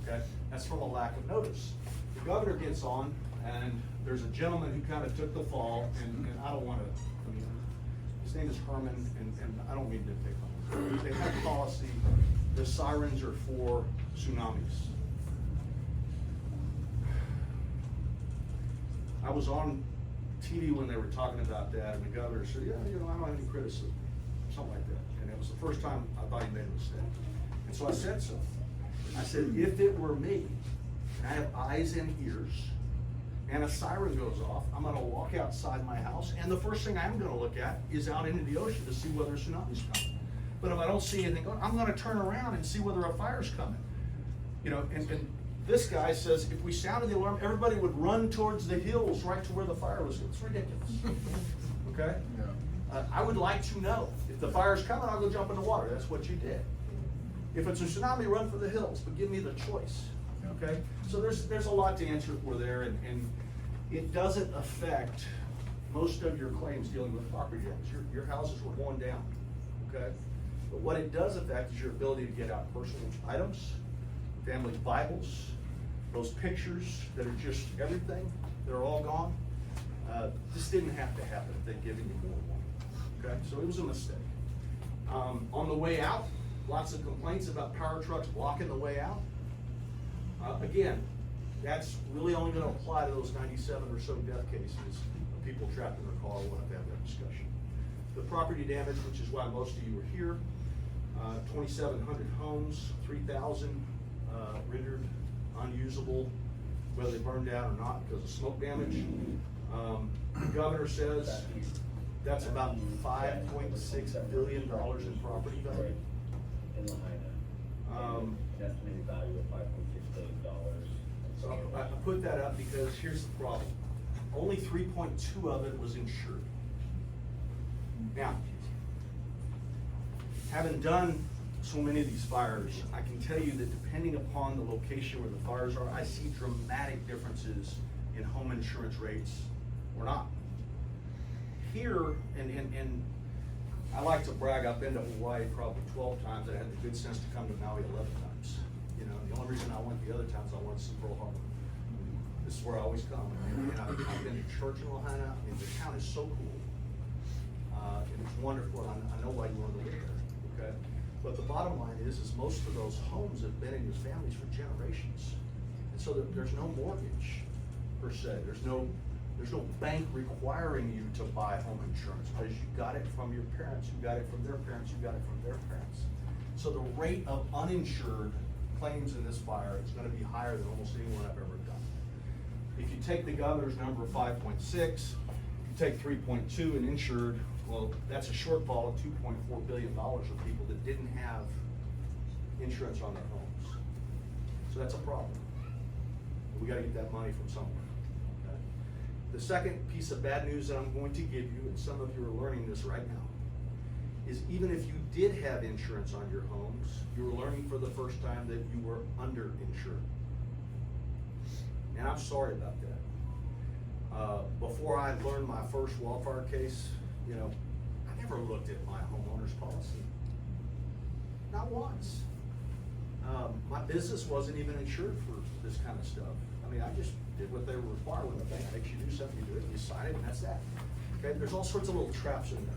Okay, that's from a lack of notice. The governor gets on, and there's a gentleman who kind of took the fall, and I don't wanna, I mean, his name is Herman, and I don't mean to pick on him. They have policy, the sirens are for tsunamis. I was on TV when they were talking about that, and the governor said, yeah, you know, I don't have any criticism, something like that. And it was the first time I thought he made a mistake. And so I said so. I said, if it were me, and I have eyes and ears, and a siren goes off, I'm gonna walk outside my house, and the first thing I'm gonna look at is out into the ocean to see whether a tsunami's coming. But if I don't see anything going, I'm gonna turn around and see whether a fire's coming. You know, and this guy says, if we sounded the alarm, everybody would run towards the hills right to where the fire was. It's ridiculous. Okay? I would like to know, if the fire's coming, I'll go jump in the water. That's what you did. If it's a tsunami, run for the hills, but give me the choice. Okay? So there's a lot to answer for there, and it doesn't affect most of your claims dealing with property damage. Your houses were worn down. Okay? But what it does affect is your ability to get out personal items, family Bibles, those pictures that are just everything, they're all gone. This didn't have to happen if they'd given you more warning. Okay, so it was a mistake. On the way out, lots of complaints about power trucks blocking the way out. Again, that's really only gonna apply to those 97 or so death cases of people trapped in their car. We'll have to have that discussion. The property damage, which is why most of you are here, 2,700 homes, 3,000 rendered unusable, whether they burned down or not because of smoke damage. The governor says that's about $5.6 billion in property value. In Lahaina. Estimated value of $5.6 billion. So I put that up because here's the problem. Only 3.2 of it was insured. Now, having done so many of these fires, I can tell you that depending upon the location where the fires are, I see dramatic differences in home insurance rates or not. Here, and I like to brag, I've been to Hawaii probably 12 times, and I had the good sense to come to Maui 11 times. You know, the only reason I went the other times, I wanted to see Pearl Harbor. This is where I always come. And I've been to church in Lahaina. I mean, the town is so cool. And it's wonderful, and I know why you want to live there, okay? But the bottom line is most of those homes have been in your families for generations. And so there's no mortgage, per se. There's no bank requiring you to buy home insurance, because you got it from your parents, you got it from their parents, you got it from their parents. So the rate of uninsured claims in this fire is gonna be higher than almost anyone I've ever done. If you take the governor's number of 5.6, you take 3.2 and insured, well, that's a shortfall of $2.4 billion of people that didn't have insurance on their homes. So that's a problem. We gotta get that money from somewhere. Okay? The second piece of bad news that I'm going to give you, and some of you are learning this right now, is even if you did have insurance on your homes, you were learning for the first time that you were underinsured. And I'm sorry about that. Before I learned my first wildfire case, you know, I never looked at my homeowner's policy. Not once. My business wasn't even insured for this kind of stuff. I mean, I just did what they were required when the bank makes you do something, you do it, you sign it, and that's that. Okay, there's all sorts of little traps in there.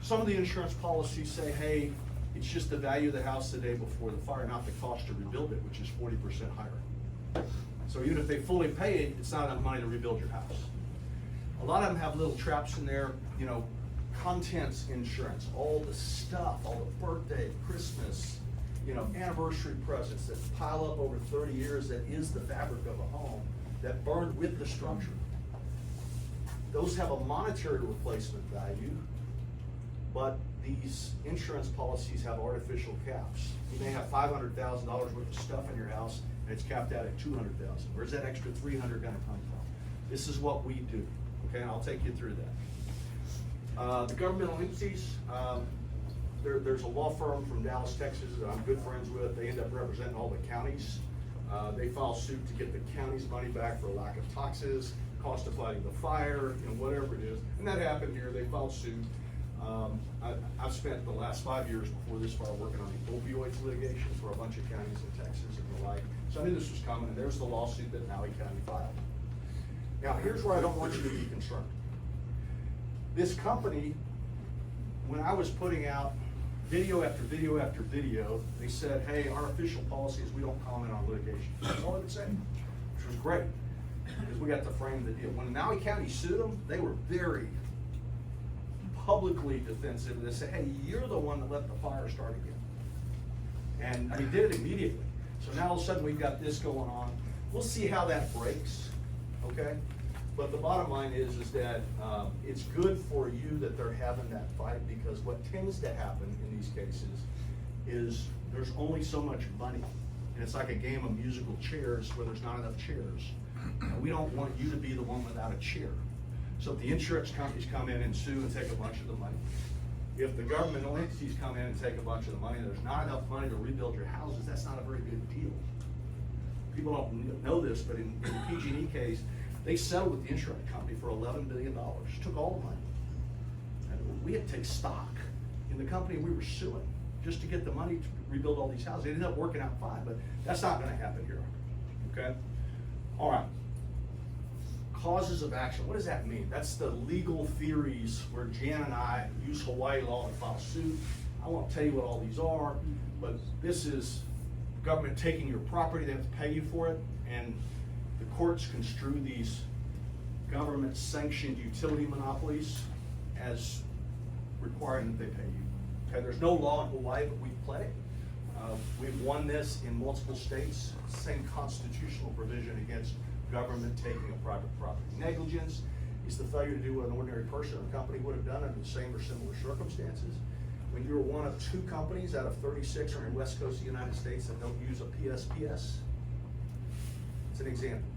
Some of the insurance policies say, hey, it's just the value of the house the day before the fire, not the cost to rebuild it, which is 40% higher. So even if they fully pay it, it's not enough money to rebuild your house. A lot of them have little traps in there, you know, contents insurance, all the stuff, all the birthday, Christmas, you know, anniversary presents that pile up over 30 years that is the fabric of a home that burned with the structure. Those have a monetary replacement value, but these insurance policies have artificial caps. You may have $500,000 worth of stuff in your house and it's capped out at $200,000. Where's that extra $300 gonna come from? This is what we do, okay, and I'll take you through that. The governmental entities, there's a law firm from Dallas, Texas that I'm good friends with. They end up representing all the counties. They file suit to get the county's money back for lack of taxes, cost of fighting the fire, you know, whatever it is. And that happened here. They filed suit. I've spent the last 5 years before this far working on the opioids litigation for a bunch of counties in Texas and the like. So I knew this was coming, and there's the lawsuit that Maui County filed. Now, here's where I don't want you to be concerned. This company, when I was putting out video after video after video, they said, hey, our official policy is we don't comment on litigation. That's all they would say, which was great, because we got to frame the deal. When Maui County sued them, they were very publicly defensive. They said, hey, you're the one that let the fire start again. And I mean, did it immediately. So now all of a sudden we've got this going on. We'll see how that breaks, okay? But the bottom line is that it's good for you that they're having that fight, because what tends to happen in these cases is there's only so much money. And it's like a game of musical chairs where there's not enough chairs. And we don't want you to be the one without a chair. So if the insurance companies come in and sue and take a bunch of the money, if the governmental entities come in and take a bunch of the money, and there's not enough money to rebuild your houses, that's not a very good deal. People don't know this, but in the PG&E case, they settled with the insurance company for $11 billion, took all the money. And we had to take stock in the company we were suing just to get the money to rebuild all these houses. It ended up working out fine, but that's not gonna happen here, okay? All right, causes of action, what does that mean? That's the legal theories where Jan and I use Hawaii law to file suit. I won't tell you what all these are, but this is government taking your property, they have to pay you for it, and the courts construe these government sanctioned utility monopolies as requiring that they pay you. Okay, there's no law in Hawaii, but we've played it. We've won this in multiple states, same constitutional provision against government taking a private property. Negligence is the failure to do what an ordinary person or company would have done under the same or similar circumstances. When you're one of 2 companies out of 36 on the west coast of the United States that don't use a PSPS, it's an example,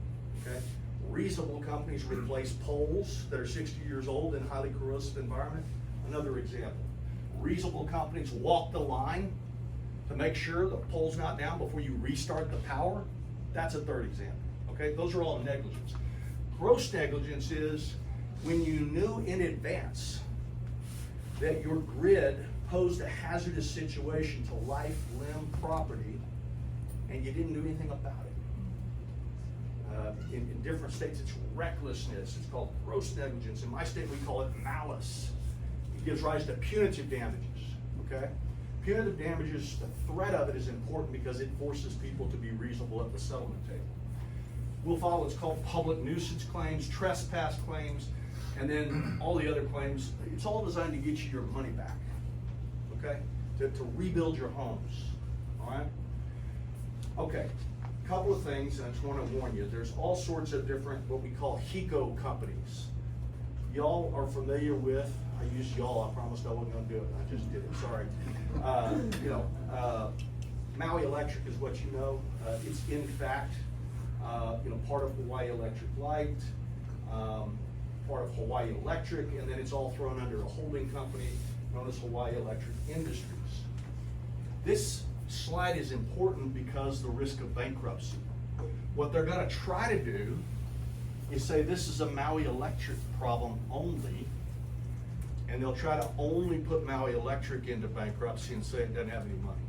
okay? Reasonable companies replace poles that are 60 years old in a highly corrosive environment, another example. Reasonable companies walk the line to make sure the pole's not down before you restart the power, that's a third example, okay? Those are all negligence. Gross negligence is when you knew in advance that your grid posed a hazardous situation to life, limb, property, and you didn't do anything about it. In different states, it's recklessness. It's called gross negligence. In my state, we call it malice. It gives rise to punitive damages, okay? Punitive damages, the threat of it is important because it forces people to be reasonable at the settlement table. We'll follow what's called public nuisance claims, trespass claims, and then all the other claims. It's all designed to get you your money back, okay? To rebuild your homes, all right? Okay, couple of things, and I just want to warn you, there's all sorts of different, what we call HECO companies. Y'all are familiar with, I use y'all, I promised I wasn't gonna do it, I just did it, sorry. Maui Electric is what you know. It's in fact, part of Hawaii Electric Light, part of Hawaii Electric, and then it's all thrown under a holding company known as Hawaii Electric Industries. This slide is important because the risk of bankruptcy. What they're gonna try to do is say this is a Maui Electric problem only, and they'll try to only put Maui Electric into bankruptcy and say it doesn't have any money.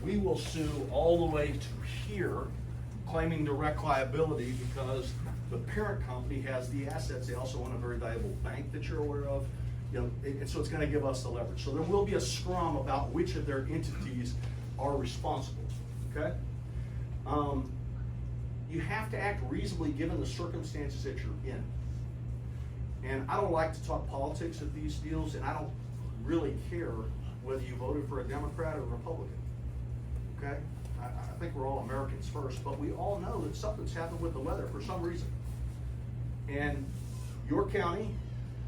We will sue all the way to here, claiming direct liability because the parent company has the assets. They also own a very valuable bank that you're aware of. And so it's gonna give us the leverage. So there will be a scrum about which of their entities are responsible, okay? you have to act reasonably given the circumstances that you're in. And I don't like to talk politics at these deals, and I don't really care whether you voted for a Democrat or a Republican, okay? I think we're all Americans first, but we all know that something's happened with the weather for some reason. And your county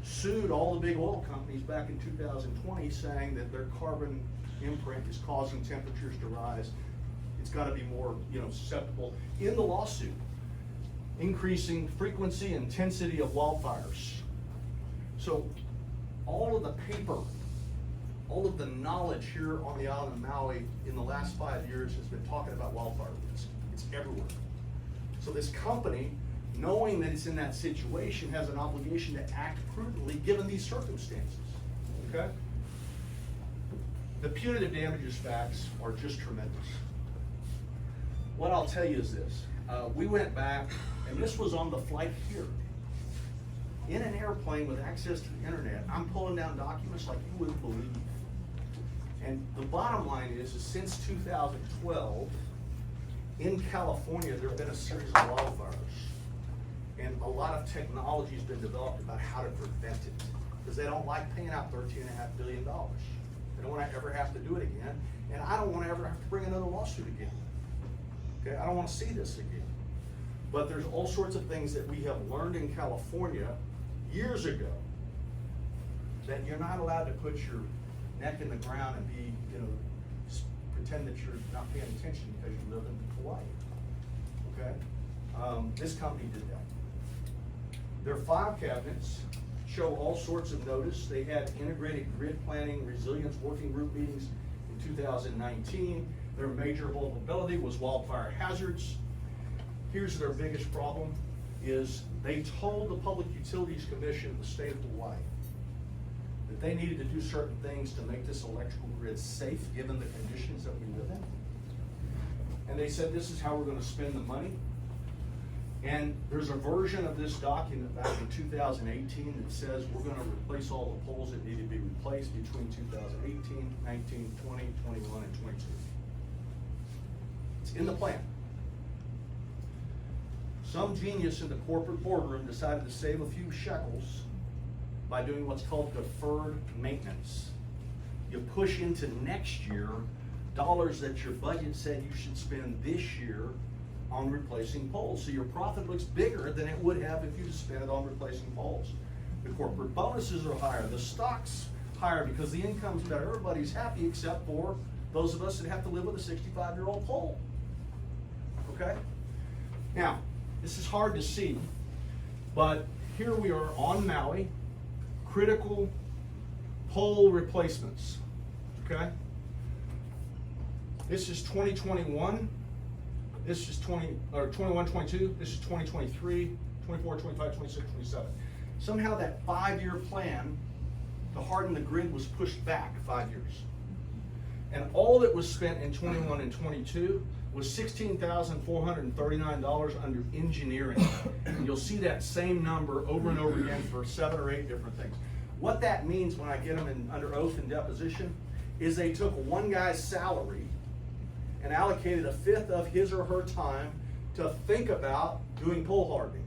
sued all the big oil companies back in 2020 saying that their carbon imprint is causing temperatures to rise. It's gotta be more, susceptible in the lawsuit. Increasing frequency and intensity of wildfires. So all of the paper, all of the knowledge here on the island of Maui in the last 5 years has been talking about wildfire risk. It's everywhere. So this company, knowing that it's in that situation, has an obligation to act prudently given these circumstances, okay? The punitive damages facts are just tremendous. What I'll tell you is this. We went back, and this was on the flight here. In an airplane with access to the internet, I'm pulling down documents like you wouldn't believe. And the bottom line is since 2012, in California, there have been a series of wildfires. And a lot of technology has been developed about how to prevent it. Because they don't like paying out $13.5 billion. They don't want to ever have to do it again. And I don't want to ever have to bring another lawsuit again. Okay, I don't want to see this again. But there's all sorts of things that we have learned in California years ago that you're not allowed to put your neck in the ground and be, pretend that you're not paying attention because you live in Hawaii. Okay? This company did that. Their file cabinets show all sorts of notice. They had integrated grid planning, resilience working group meetings in 2019. Their major vulnerability was wildfire hazards. Here's their biggest problem, is they told the Public Utilities Commission of the state of Hawaii that they needed to do certain things to make this electrical grid safe given the conditions that we live in. And they said, this is how we're gonna spend the money. And there's a version of this document back in 2018 that says we're gonna replace all the poles that need to be replaced between 2018, 19, 20, 21, and 22. It's in the plan. Some genius in the corporate boardroom decided to save a few shekels by doing what's called deferred maintenance. You push into next year dollars that your budget said you should spend this year on replacing poles. So your profit looks bigger than it would have if you spent it on replacing poles. The corporate bonuses are higher, the stock's higher because the income's better. Everybody's happy except for those of us that have to live with a 65-year-old pole. Okay? Now, this is hard to see, but here we are on Maui, critical pole replacements, okay? This is 2021, this is 21, 22, this is 2023, 24, 25, 26, 27. Somehow that 5-year plan to harden the grid was pushed back 5 years. And all that was spent in 21 and 22 was $16,439 under engineering. And you'll see that same number over and over again for 7 or 8 different things. What that means when I get them under oath and deposition is they took one guy's salary and allocated a fifth of his or her time to think about doing pole hardening,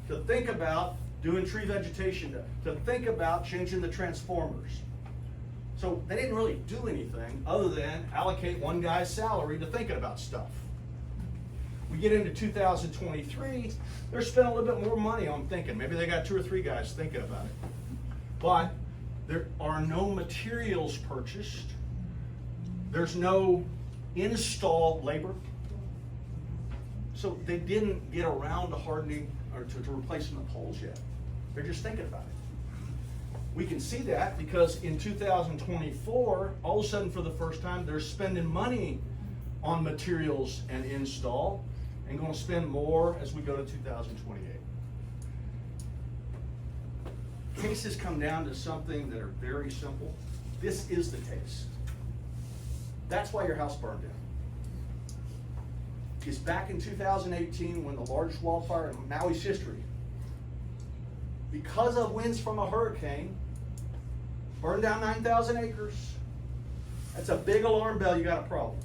to think about doing tree vegetation, to think about changing the transformers. So they didn't really do anything other than allocate one guy's salary to thinking about stuff. We get into 2023, they're spending a little bit more money on thinking. Maybe they got 2 or 3 guys thinking about it. But there are no materials purchased. There's no install labor. So they didn't get around to hardening or to replacing the poles yet. They're just thinking about it. We can see that because in 2024, all of a sudden for the first time, they're spending money on materials and install and going to spend more as we go to 2028. Cases come down to something that are very simple. This is the case. That's why your house burned down. It's back in 2018 when the largest wildfire in Maui's history, because of winds from a hurricane, burned down 9,000 acres. That's a big alarm bell, you got a problem.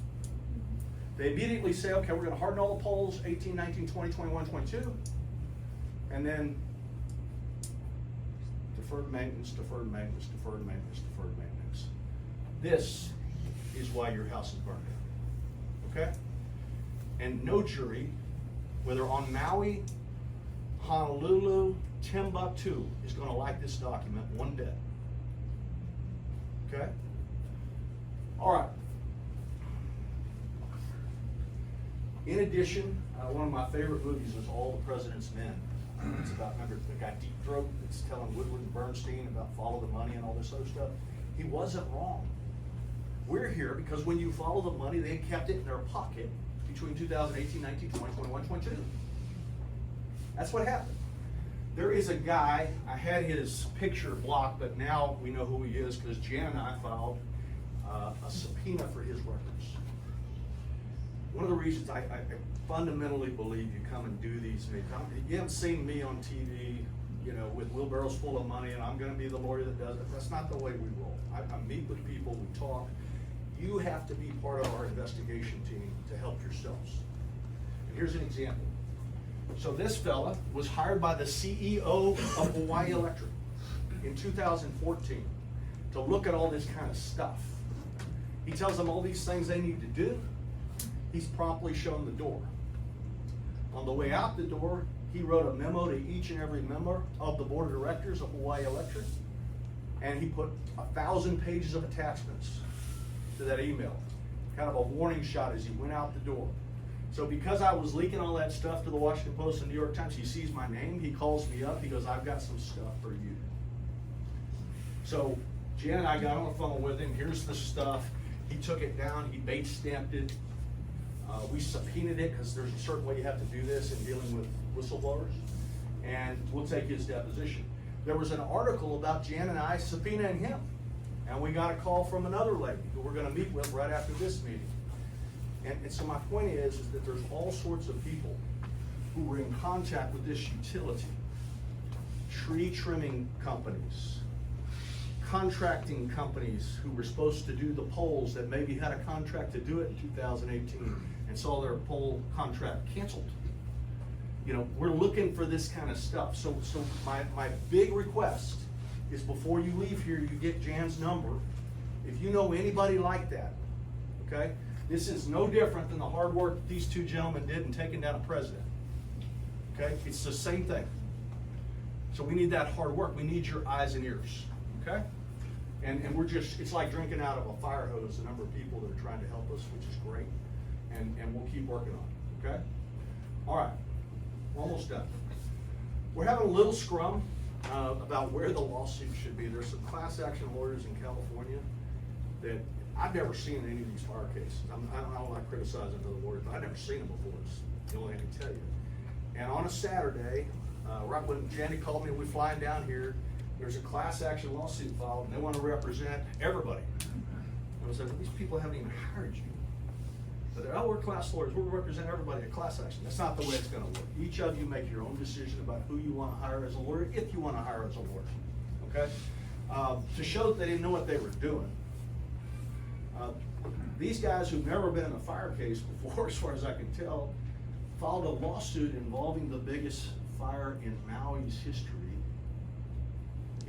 They immediately say, okay, we're gonna harden all the poles, 18, 19, 20, 21, 22. And then deferred maintenance, deferred maintenance, deferred maintenance, deferred maintenance. This is why your house is burned down, okay? And no jury, whether on Maui, Honolulu, Timbuktu, is gonna like this document one bit, okay? All right. In addition, one of my favorite movies was All the President's Men. It's about, remember the guy Deep Throat that's telling Woodward and Bernstein about follow the money and all this other stuff? He wasn't wrong. We're here because when you follow the money, they kept it in their pocket between 2018, 19, 20, 21, 22. That's what happened. There is a guy, I had his picture blocked, but now we know who he is because Jan and I filed a subpoena for his records. One of the reasons I fundamentally believe you come and do these meetings, you haven't seen me on TV, you know, with wheelbarrows full of money and I'm gonna be the lawyer that does it. That's not the way we roll. I meet with people, we talk. You have to be part of our investigation team to help yourselves. And here's an example. So this fella was hired by the CEO of Hawaii Electric in 2014 to look at all this kind of stuff. He tells them all these things they need to do. He's promptly shown the door. On the way out the door, he wrote a memo to each and every member of the board of directors of Hawaii Electric, and he put 1,000 pages of attachments to that email, kind of a warning shot as he went out the door. So because I was leaking all that stuff to the Washington Post and New York Times, he sees my name, he calls me up, he goes, I've got some stuff for you. So Jan and I got on the phone with him, here's the stuff. He took it down, he bait stamped it. We subpoenaed it because there's a certain way you have to do this in dealing with whistleblowers, and we'll take his deposition. There was an article about Jan and I subpoenaing him, and we got a call from another lady who we're gonna meet with right after this meeting. And so my point is that there's all sorts of people who were in contact with this utility, tree trimming companies, contracting companies who were supposed to do the poles that maybe had a contract to do it in 2018 and saw their pole contract canceled. You know, we're looking for this kind of stuff. So my big request is before you leave here, you get Jan's number. If you know anybody like that, okay? This is no different than the hard work that these two gentlemen did in taking down a president. Okay? It's the same thing. So we need that hard work. We need your eyes and ears. Okay? And we're just, it's like drinking out of a fire hose, the number of people that are trying to help us, which is great. And we'll keep working on it. Okay? All right. We're almost done. We're having a little scrum about where the lawsuit should be. There's some class action lawyers in California that I've never seen in any of these fire cases. I don't like criticizing other lawyers, but I've never seen them before. It's the only thing I can tell you. And on a Saturday, right when Janet called me, we're flying down here, there's a class action lawsuit filed, and they want to represent everybody. And I said, well, these people haven't even hired you. But they're, oh, we're class lawyers, we'll represent everybody at class action. That's not the way it's going to work. Each of you make your own decision about who you want to hire as a lawyer, if you want to hire as a lawyer. Okay? To show that they didn't know what they were doing. These guys who've never been in a fire case before, as far as I can tell, filed a lawsuit involving the biggest fire in Maui's history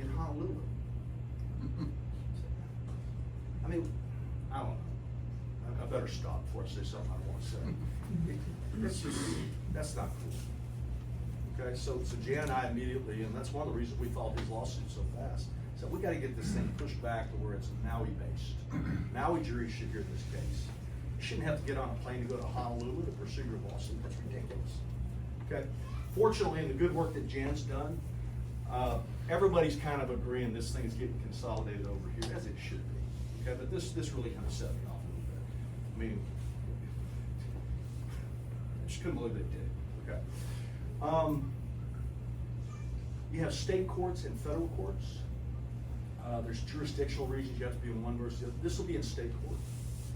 in Honolulu. I mean, I don't know. I better stop before I say something I don't want to say. It's just, that's not cool. Okay, so Jan and I immediately, and that's one of the reasons we filed his lawsuit so fast, so we gotta get this thing pushed back to where it's Maui-based. Maui jury should hear this case. You shouldn't have to get on a plane to go to Honolulu to pursue your lawsuit. That's ridiculous. Okay? Fortunately, in the good work that Jan's done, everybody's kind of agreeing this thing's getting consolidated over here, as it should be. Okay, but this really kind of set me off a little bit. I mean, I just couldn't believe they did it. Okay. You have state courts and federal courts. There's jurisdictional reasons you have to be in one versus the other. This will be in state court,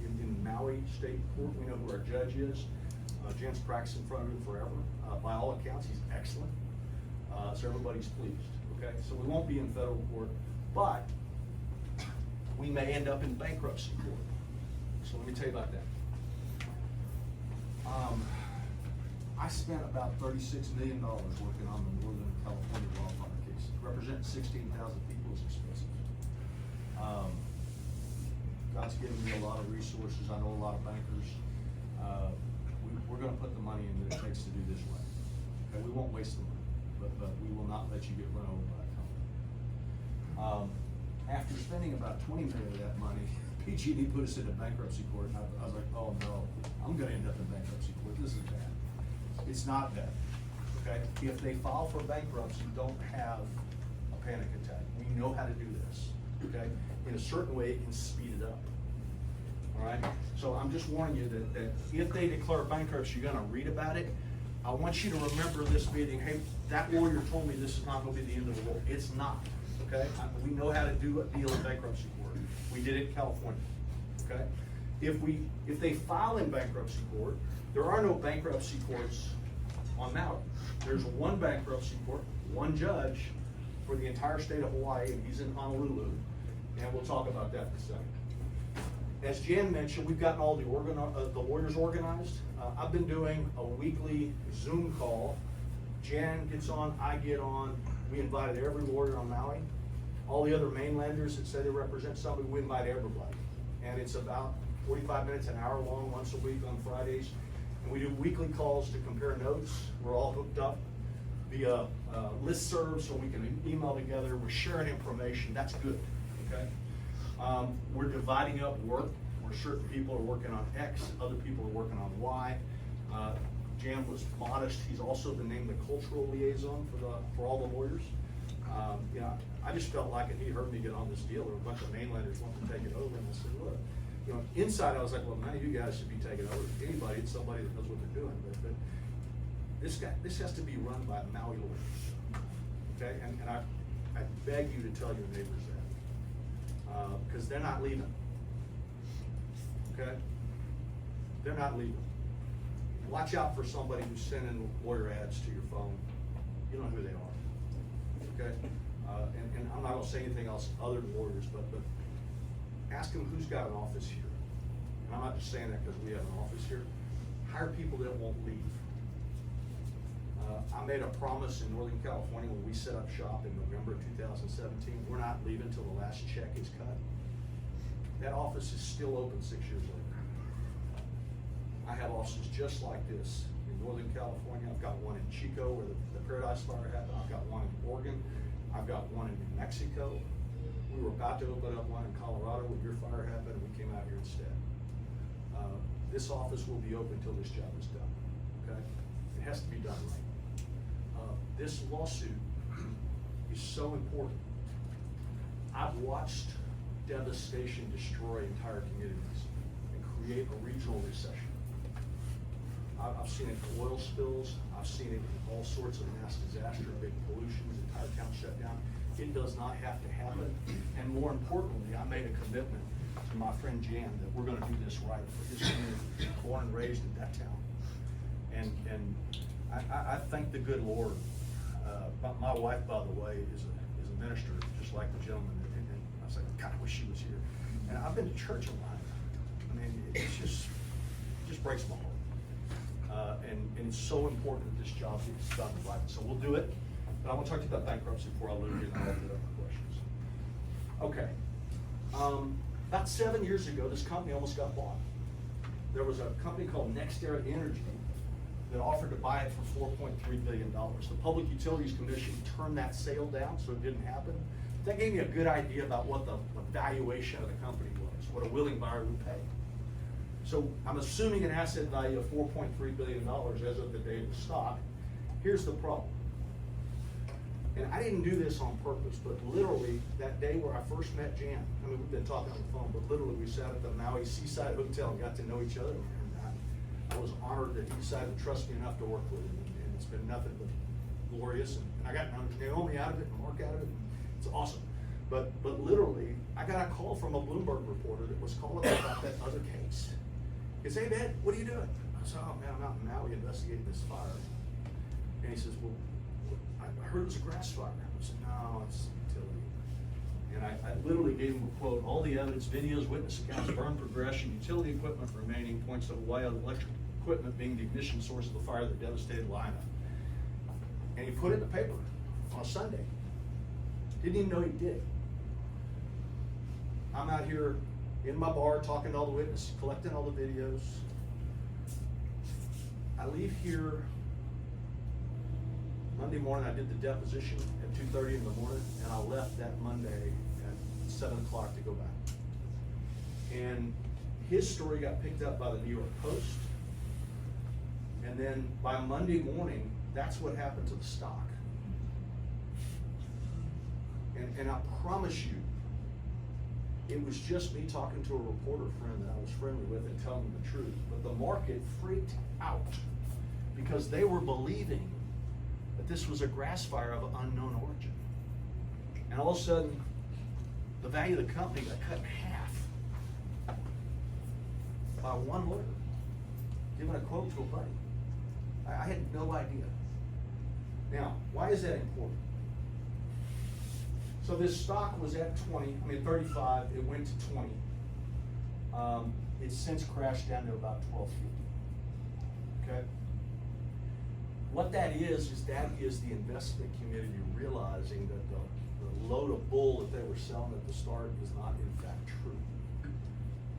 in Maui State Court. We know who our judge is. Jan's practiced in front of him forever. By all accounts, he's excellent. So everybody's pleased. Okay, so we won't be in federal court, but we may end up in bankruptcy court. So let me tell you about that. I spent about $36 million working on the Northern California wildfire case. Representing 16,000 people is expensive. God's given me a lot of resources. I know a lot of bankers. We're gonna put the money in that it takes to do this right. Okay, we won't waste the money, but we will not let you get run over by a company. After spending about 20 million of that money, PG&E put us into bankruptcy court, and I was like, oh no, I'm gonna end up in bankruptcy court. This is bad. It's not bad, okay? If they file for bankruptcy, don't have a panic attack. We know how to do this, okay? In a certain way, it can speed it up, all right? So I'm just warning you that if they declare bankruptcy, you're gonna read about it. I want you to remember this meeting, hey, that lawyer told me this is not gonna be the end of the world. It's not, okay? We know how to do a deal in bankruptcy court. We did it in California, okay? If they file in bankruptcy court, there are no bankruptcy courts on Maui. There's one bankruptcy court, one judge for the entire state of Hawaii, and he's in Honolulu, and we'll talk about that in a second. As Jan mentioned, we've gotten all the lawyers organized. I've been doing a weekly Zoom call. Jan gets on, I get on. We invited every lawyer on Maui. All the other mainlanders that say they represent somebody, we invite everybody. And it's about 45 minutes, an hour long, once a week on Fridays. And we do weekly calls to compare notes. We're all hooked up via listserv, so we can email together. We're sharing information. That's good, okay? We're dividing up work, where certain people are working on X, other people are working on Y. Jan was modest. He's also been named the cultural liaison for all the lawyers. You know, I just felt like, and he heard me get on this deal, there were a bunch of mainlanders wanting to take it over, and I said, look, you know, inside I was like, well, none of you guys should be taking over. Anybody, it's somebody that knows what they're doing. But this has to be run by Maui lawyers, okay? And I beg you to tell your neighbors that, because they're not leaving, okay? They're not leaving. Watch out for somebody who's sending lawyer ads to your phone. You don't know who they are, okay? And I'm not gonna say anything else other than lawyers, but ask them who's got an office here. And I'm not just saying that because we have an office here. Hire people that won't leave. I made a promise in Northern California when we set up shop in November of 2017, we're not leaving till the last check is cut. That office is still open 6 years later. I have offices just like this in Northern California. I've got one in Chico where the Paradise Fire happened. I've got one in Oregon. I've got one in New Mexico. We were about to open up one in Colorado when your fire happened, and we came out here instead. This office will be open until this job is done, okay? It has to be done right. This lawsuit is so important. I've watched devastation destroy entire communities and create a regional recession. I've seen it in oil spills. I've seen it in all sorts of mass disaster, big pollutions, entire town shut down. It does not have to happen. And more importantly, I made a commitment to my friend Jan that we're gonna do this right for his community, born and raised in that town. And I thank the good Lord. My wife, by the way, is a minister, just like the gentleman. And I was like, God, I wish she was here. And I've been to church a lot. I mean, it just breaks my heart. And it's so important that this job gets done right. So we'll do it. But I want to talk to you about bankruptcy before I leave you, and I'll open it up for questions. Okay. About 7 years ago, this company almost got bought. There was a company called NextEra Energy that offered to buy it for $4.3 billion. The Public Utilities Commission turned that sale down, so it didn't happen. That gave me a good idea about what the valuation of the company was, what a willing buyer would pay. So I'm assuming an asset value of $4.3 billion as of the day of the stock. Here's the problem. And I didn't do this on purpose, but literally that day where I first met Jan, I mean, we've been talking on the phone, but literally we sat at the Maui Seaside Hotel and got to know each other. I was honored that he decided to trust me enough to work with him, and it's been nothing but glorious. And I got Naomi out of it and Mark out of it, and it's awesome. But literally, I got a call from a Bloomberg reporter that was calling me about that other case. He said, hey, Ed, what are you doing? I said, oh man, I'm out in Maui investigating this fire. And he says, well, I heard it was a grass fire. I said, no, it's utility. And I literally gave him a quote, all the evidence, videos, witness accounts, burn progression, utility equipment remaining, points to Hawaii equipment being the ignition source of the fire that devastated Lahaina. And he put it in the paper on a Sunday. Didn't even know he did. I'm out here in my bar talking to all the witnesses, collecting all the videos. I leave here Monday morning. I did the deposition at 2:30 in the morning, and I left that Monday at 7 o'clock to go back. And his story got picked up by the New York Post. And then by Monday morning, that's what happened to the stock. And I promise you, it was just me talking to a reporter friend that I was friendly with and telling him the truth. But the market freaked out because they were believing that this was a grass fire of unknown origin. And all of a sudden, the value of the company got cut in half by one lawyer giving a quote to a buddy. I had no idea. Now, why is that important? So this stock was at 35, it went to 20. It's since crashed down to about 12.50, okay? What that is the investment community realizing that the load of bull that they were selling at the start is not in fact true.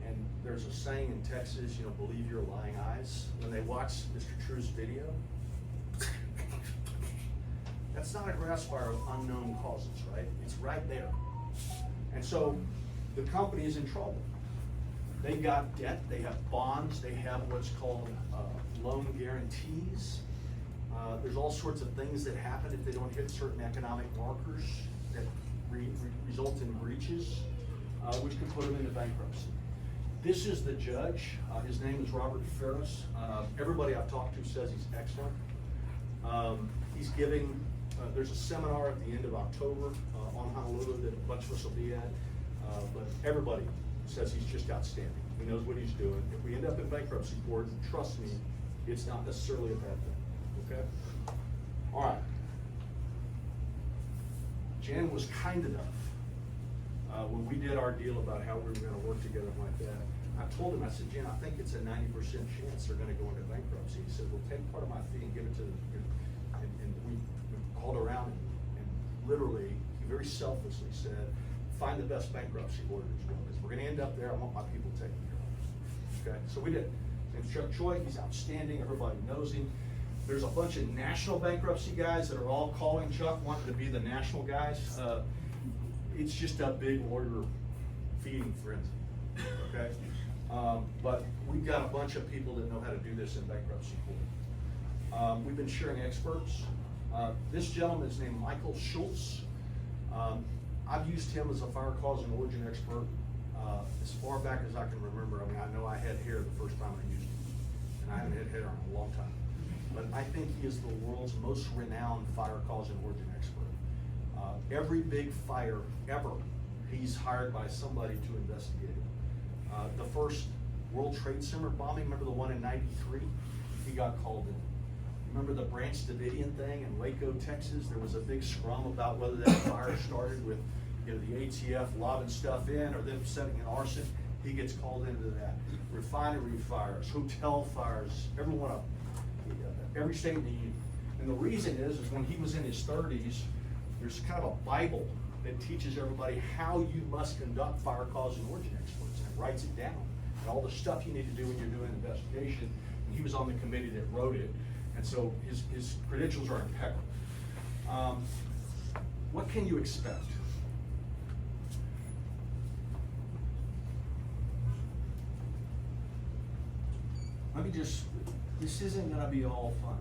And there's a saying in Texas, believe your lying eyes. When they watch Mr. True's video, that's not a grass fire of unknown causes, right? It's right there. And so the company is in trouble. They got debt, they have bonds, they have what's called loan guarantees. There's all sorts of things that happen if they don't hit certain economic markers that result in breaches, which could put them into bankruptcy. This is the judge. His name is Robert Ferris. Everybody I've talked to says he's excellent. He's giving, there's a seminar at the end of October on Honolulu that a bunch of us will be at, but everybody says he's just outstanding. He knows what he's doing. If we end up in bankruptcy court, trust me, it's not necessarily a bad thing, okay? All right. Jan was kind enough, when we did our deal about how we were gonna work together like that, I told him, I said, Jan, I think it's a 90% chance they're gonna go into bankruptcy. He said, well, take part of my fee and give it to, and we called around and literally, he very selflessly said, find the best bankruptcy lawyers, because we're gonna end up there, I want my people taken care of. Okay, so we did. And Chuck Choi, he's outstanding, everybody knows him. There's a bunch of national bankruptcy guys that are all calling Chuck, wanting to be the national guys. It's just a big lawyer feeding frenzy, okay? But we've got a bunch of people that know how to do this in bankruptcy court. We've been sharing experts. This gentleman is named Michael Schultz. I've used him as a fire cause and origin expert as far back as I can remember. I mean, I know I had hair the first time I used him, and I haven't had hair in a long time. But I think he is the world's most renowned fire cause and origin expert. Every big fire ever, he's hired by somebody to investigate it. The first World Trade Center bombing, remember the one in '93? He got called in. Remember the Branch Davidian thing in Waco, Texas? There was a big scrum about whether that fire started with the ATF lobbing stuff in or them setting an arson. He gets called into that. Refinery fires, hotel fires, every one of them, every state in the union. And the reason is when he was in his 30s, there's kind of a Bible that teaches everybody how you must conduct fire cause and origin experts, and it writes it down. And all the stuff you need to do when you're doing an investigation. And he was on the committee that wrote it. And so his credentials are impeccable. What can you expect? Let me just, this isn't gonna be all fun.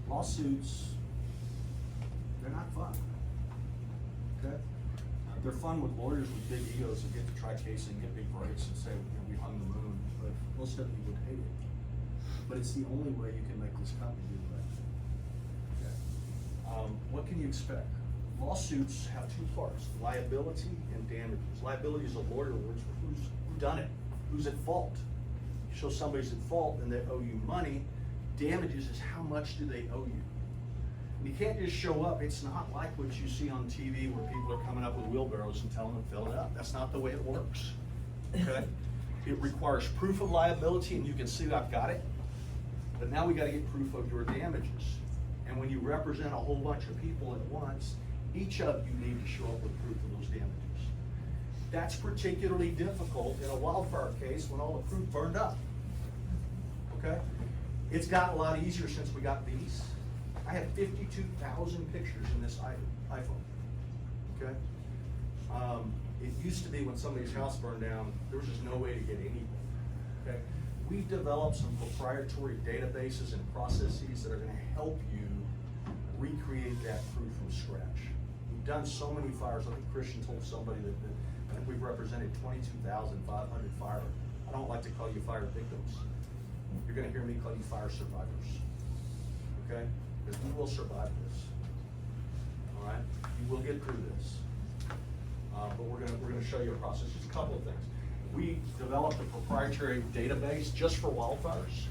Lawsuits, they're not fun, okay? They're fun with lawyers with big egos that get to try casing, get big breaks and say, we hung the moon, but most of you would hate it. But it's the only way you can make this company do the right thing. Okay. What can you expect? Lawsuits have two parts, liability and damages. Liability is a lawyer words for who done it, who's at fault. You show somebody's at fault and they owe you money. Damages is how much do they owe you. And you can't just show up. It's not like what you see on TV where people are coming up with wheelbarrows and telling them to fill it up. That's not the way it works, okay? It requires proof of liability, and you can see I've got it. But now we gotta get proof of your damages. And when you represent a whole bunch of people at once, each of you need to show up with proof of those damages. That's particularly difficult in a wildfire case when all the proof burned up. Okay? It's gotten a lot easier since we got these. I have 52,000 pictures in this iPhone. Okay? It used to be when somebody's house burned down, there was just no way to get anything. Okay? We've developed some proprietary databases and processes that are gonna help you recreate that proof from scratch. We've done so many fires. I think Christian told somebody that I think we've represented 22,500 fire. I don't like to call you fire victims. You're gonna hear me call you fire survivors. Okay? Because we will survive this. All right? You will get through this. But we're gonna show you a process. Just a couple of things. We developed a proprietary database just for wildfires.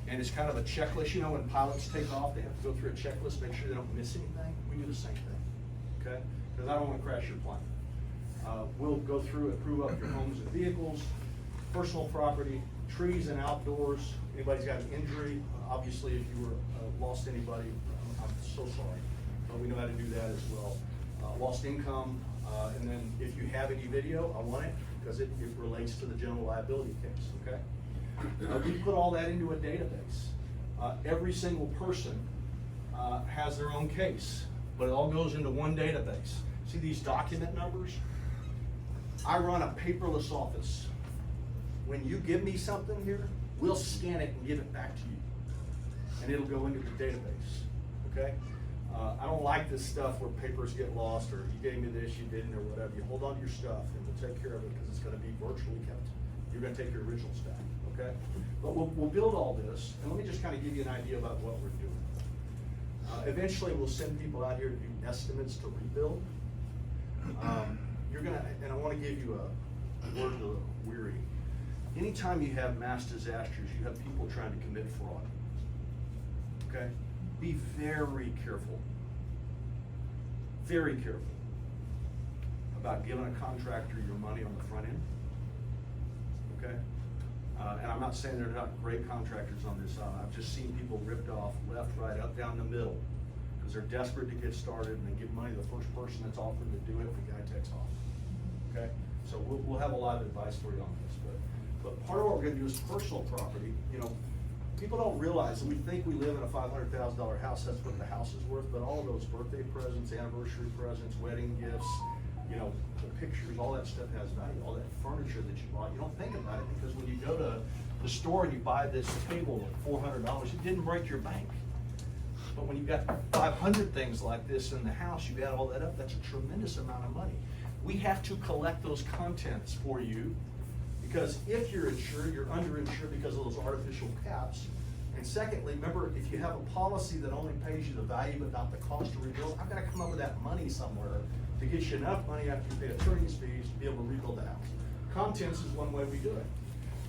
And it's kind of a checklist. You know, when pilots take off, they have to go through a checklist, make sure they don't miss anything. We do the same thing, okay? Because I don't want to crash your plane. We'll go through and prove up your homes and vehicles, personal property, trees and outdoors. Anybody's got an injury, obviously if you were lost anybody, I'm so sorry. But we know how to do that as well. Lost income, and then if you have any video, I want it because it relates to the general liability case, okay? We put all that into a database. Every single person has their own case, but it all goes into one database. See these document numbers? I run a paperless office. When you give me something here, we'll scan it and give it back to you. And it'll go into the database, okay? I don't like this stuff where papers get lost, or you gave me this, you didn't, or whatever. You hold on to your stuff and we'll take care of it because it's gonna be virtually kept. You're gonna take your originals back, okay? But we'll build all this, and let me just kind of give you an idea about what we're doing. Eventually, we'll send people out here to do estimates to rebuild. You're gonna, and I wanna give you a word of the weary. Anytime you have mass disasters, you have people trying to commit fraud, okay? Be very careful about giving a contractor your money on the front end, okay? And I'm not saying they're not great contractors on this side. I've just seen people ripped off left, right, up, down the middle, because they're desperate to get started and they give money to the first person that's offered to do it, the guy takes off, okay? So we'll have a lot of advice for you on this, but part of what we're gonna do is personal property. You know, people don't realize that we think we live in a $500,000 house, that's what the house is worth, but all of those birthday presents, anniversary presents, wedding gifts, you know, the pictures, all that stuff has value, all that furniture that you bought. You don't think about it because when you go to the store and you buy this table at $400, it didn't break your bank. But when you've got 500 things like this in the house, you add all that up, that's a tremendous amount of money. We have to collect those contents for you, because if you're insured, you're underinsured because of those artificial caps. And secondly, remember, if you have a policy that only pays you the value but not the cost to rebuild, I've got to come up with that money somewhere to get you enough money after you pay attorney's fees to be able to rebuild the house. Contents is one way we do it.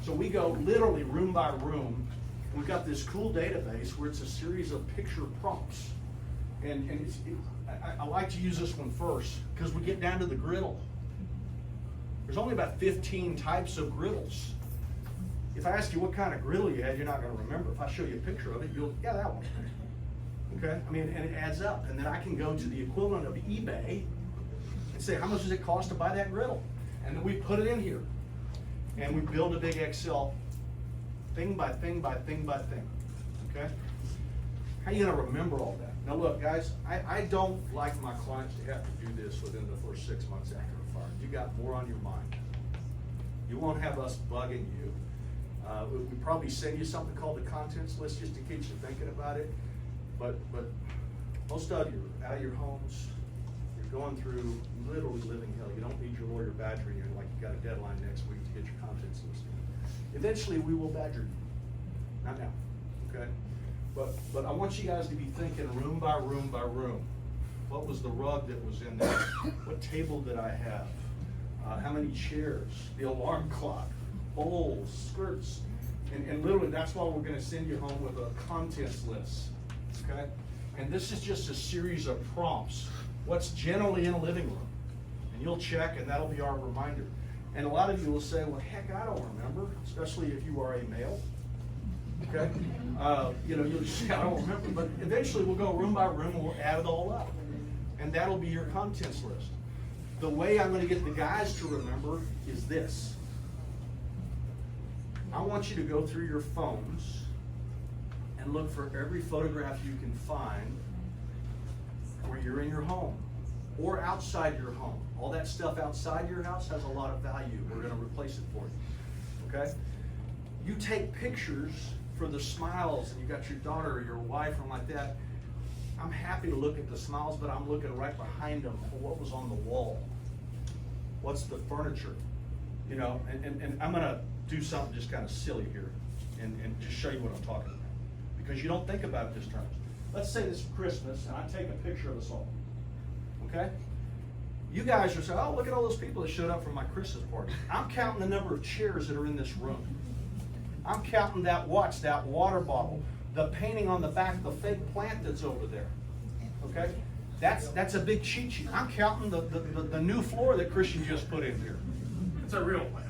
So we go literally room by room. We've got this cool database where it's a series of picture prompts. And I like to use this one first because we get down to the griddle. There's only about 15 types of griddles. If I ask you what kind of griddle you had, you're not gonna remember. If I show you a picture of it, you'll, yeah, that one. Okay, I mean, and it adds up. And then I can go to the equivalent of eBay and say, how much does it cost to buy that griddle? And then we put it in here. And we build a big Excel thing by thing by thing by thing, okay? How are you gonna remember all that? Now look, guys, I don't like my clients to have to do this within the first 6 months after a fire. You got more on your mind. You won't have us bugging you. We probably send you something called the contents list just to keep you thinking about it. But most of you are out of your homes. You're going through literally living hell. You don't need your lawyer badgering you like you got a deadline next week to get your contents list in. Eventually, we will badger you. Not now, okay? But I want you guys to be thinking room by room by room. What was the rug that was in there? What table did I have? How many chairs? The alarm clock, bowls, skirts. And literally, that's why we're gonna send you home with a contents list, okay? And this is just a series of prompts. What's generally in a living room? And you'll check, and that'll be our reminder. And a lot of you will say, well, heck, I don't remember, especially if you are a male. Okay? You'll just say, I don't remember, but eventually we'll go room by room and we'll add it all up. And that'll be your contents list. The way I'm gonna get the guys to remember is this. I want you to go through your phones and look for every photograph you can find where you're in your home or outside your home. All that stuff outside your house has a lot of value. We're gonna replace it for you, okay? You take pictures for the smiles, and you got your daughter or your wife or like that. I'm happy to look at the smiles, but I'm looking right behind them for what was on the wall. What's the furniture? And I'm gonna do something just kind of silly here and just show you what I'm talking about. Because you don't think about it this terms. Let's say this is Christmas and I take a picture of us all, okay? You guys are saying, oh, look at all those people that showed up for my Christmas party. I'm counting the number of chairs that are in this room. I'm counting that watch, that water bottle, the painting on the back, the fake plant that's over there, okay? That's a big cheat sheet. I'm counting the new floor that Christian just put in here. It's a real plan.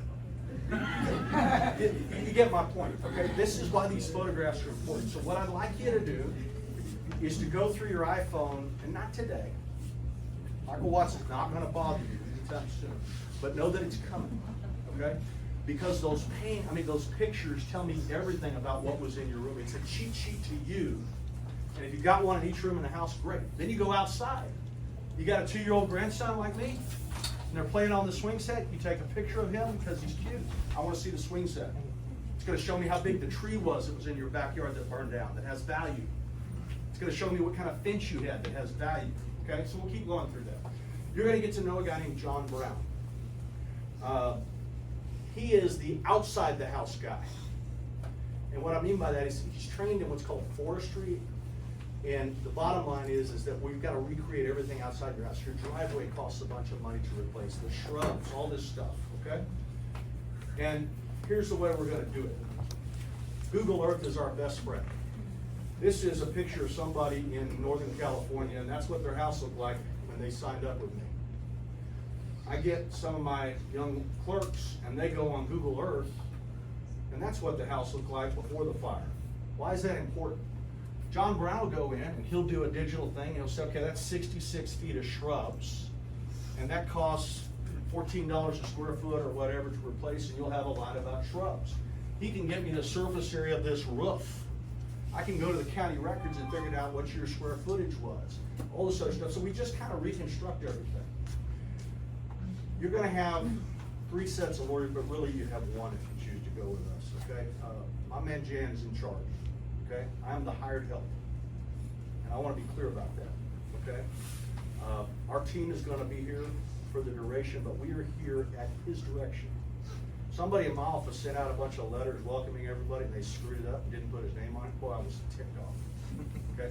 You get my point, okay? This is why these photographs are important. So what I'd like you to do is to go through your iPhone, and not today. Michael Watts is not gonna bother you anytime soon, but know that it's coming, okay? Because those pictures tell me everything about what was in your room. It's a cheat sheet to you. And if you got one in each room in the house, great. Then you go outside. You got a 2-year-old grandson like me, and they're playing on the swing set. You take a picture of him because he's cute. I want to see the swing set. It's going to show me how big the tree was that was in your backyard that burned down, that has value. It's going to show me what kind of fence you had that has value. Okay, so we'll keep going through that. You're going to get to know a guy named John Brown. He is the outside the house guy. And what I mean by that is he's trained in what's called forestry. And the bottom line is that we've got to recreate everything outside your house. Your driveway costs a bunch of money to replace, the shrubs, all this stuff, okay? And here's the way we're gonna do it. Google Earth is our best friend. This is a picture of somebody in Northern California, and that's what their house looked like when they signed up with me. I get some of my young clerks, and they go on Google Earth, and that's what the house looked like before the fire. Why is that important? John Brown will go in and he'll do a digital thing, and he'll say, okay, that's 66 feet of shrubs, and that costs $14 a square foot or whatever to replace, and you'll have a line about shrubs. He can get me the surface area of this roof. I can go to the county records and figure out what your square footage was, all this other stuff. So we just kind of reconstruct everything. You're gonna have 3 sets of lawyers, but really you have one if you choose to go with us, okay? My man Jan is in charge, okay? I am the hired help, and I wanna be clear about that, okay? Our team is gonna be here for the duration, but we are here at his direction. Somebody in my office sent out a bunch of letters welcoming everybody, and they screwed it up and didn't put his name on it. Boy, I was ticked off, okay?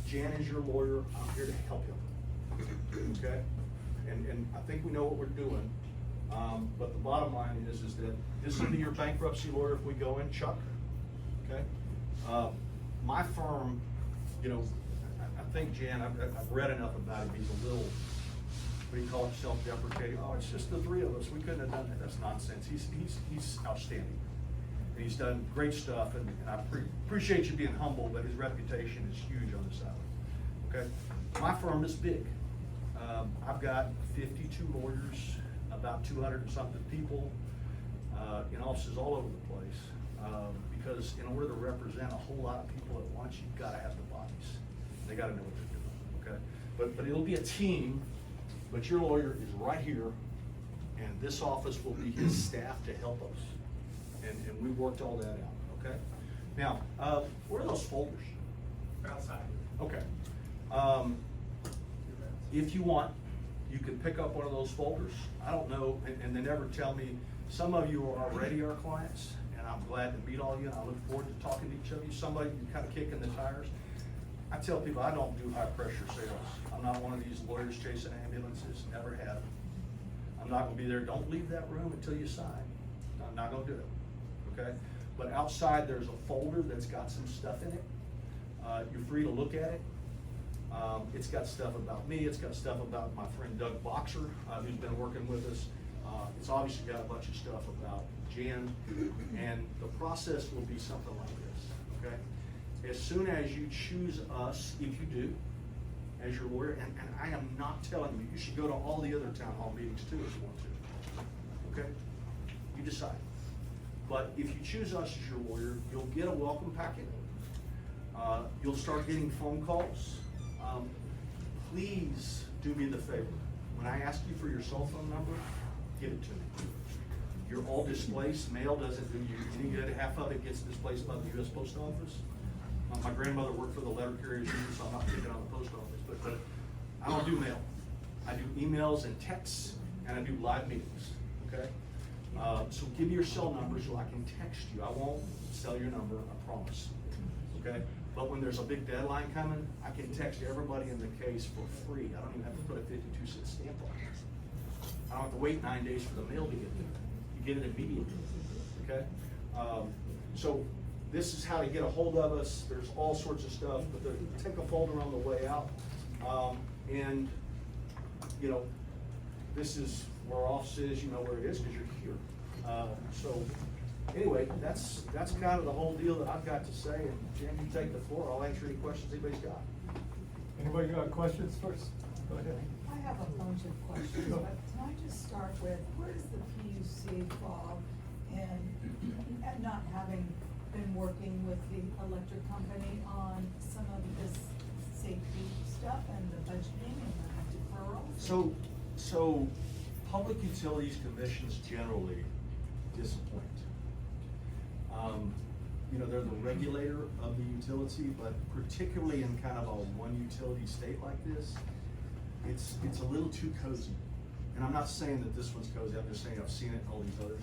Jan is your lawyer, I'm here to help him, okay? And I think we know what we're doing, but the bottom line is that this will be your bankruptcy lawyer if we go in, Chuck, okay? My firm, you know, I think Jan, I've read enough about him, he's a little, what do you call it, self-deprecating. Oh, it's just the 3 of us, we couldn't have done that. That's nonsense. He's outstanding. And he's done great stuff, and I appreciate you being humble, but his reputation is huge on this island, okay? My firm is big. I've got 52 lawyers, about 200 and something people, in offices all over the place. Because in order to represent a whole lot of people at once, you've got to have the bodies. They got to know what they're doing, okay? But it'll be a team, but your lawyer is right here, and this office will be his staff to help us. And we worked all that out, okay? Now, where are those folders? Outside. Okay. If you want, you can pick up one of those folders. I don't know, and they never tell me, some of you are already our clients, and I'm glad to meet all of you, and I look forward to talking to each of you. Somebody, you're kind of kicking the tires. I tell people I don't do high pressure sales. I'm not one of these lawyers chasing ambulances, never have. I'm not gonna be there, don't leave that room until you sign. I'm not gonna do it, okay? But outside, there's a folder that's got some stuff in it. You're free to look at it. It's got stuff about me, it's got stuff about my friend Doug Boxer, who's been working with us. It's obviously got a bunch of stuff about Jan, and the process will be something like this, okay? As soon as you choose us, if you do, as your lawyer, and I am not telling you, you should go to all the other town hall meetings too if you want to, okay? You decide. But if you choose us as your lawyer, you'll get a welcome packet. You'll start getting phone calls. Please do me the favor. When I ask you for your cell phone number, give it to me. You're all displaced. Mail doesn't do you any good. Half of it gets displaced by the US Post Office. My grandmother worked for the letter carriers union, so I'm not picking on the post office, but I don't do mail. I do emails and texts, and I do live meetings, okay? So give me your cell number so I can text you. I won't sell your number, I promise, okay? But when there's a big deadline coming, I can text everybody in the case for free. I don't even have to put a 52-cent stamp on it. I don't have to wait 9 days for the mail to get there. You get it immediately, okay? So this is how to get a hold of us. There's all sorts of stuff, but take a folder on the way out. And, you know, this is where our office is, you know where it is because you're here. So anyway, that's kind of the whole deal that I've got to say. And Jan, you take the floor. I'll answer any questions anybody's got. Anybody got questions first? Go ahead. I have a bunch of questions, but can I just start with, where does the PUC fall in not having been working with the electric company on some of this safety stuff and the budgeting and the deferrals? So public utilities commissions generally disappoint. You know, they're the regulator of the utility, but particularly in kind of a one utility state like this, it's a little too cozy. And I'm not saying that this one's cozy, I'm just saying I've seen it in all these others.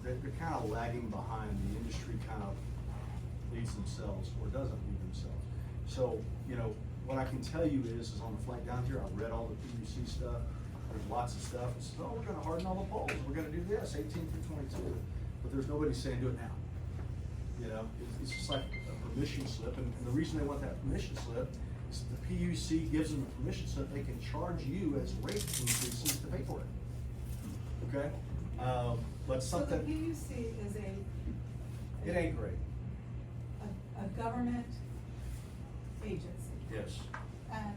They're kind of lagging behind. The industry kind of leads themselves or doesn't lead themselves. So, you know, what I can tell you is on the flight down here, I've read all the PUC stuff. There's lots of stuff. It says, oh, we're gonna harden all the poles. We're gonna do this, 18 through 22. But there's nobody saying do it now. You know, it's just like a permission slip. And the reason they want that permission slip is the PUC gives them a permission slip. They can charge you as rate increases to pay for it. Okay? But something. So the PUC is It ain't great. a government agency. Yes. And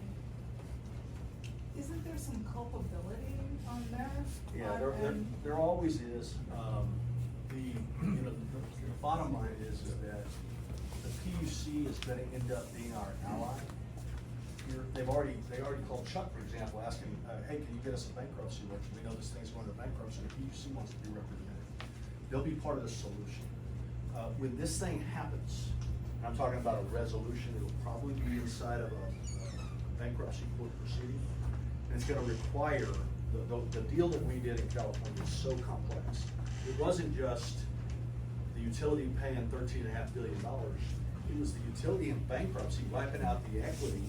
isn't there some culpability on there? Yeah, there always is. The bottom line is that the PUC is gonna end up being our ally. They already called Chuck, for example, asking, hey, can you get us a bankruptcy lawyer? We know this thing's going to bankruptcy, the PUC wants to be represented. They'll be part of the solution. When this thing happens, and I'm talking about a resolution, it'll probably be inside of a bankruptcy court proceeding. And it's gonna require, the deal that we did in California is so complex. It wasn't just the utility paying $13.5 billion. It was the utility in bankruptcy wiping out the equity,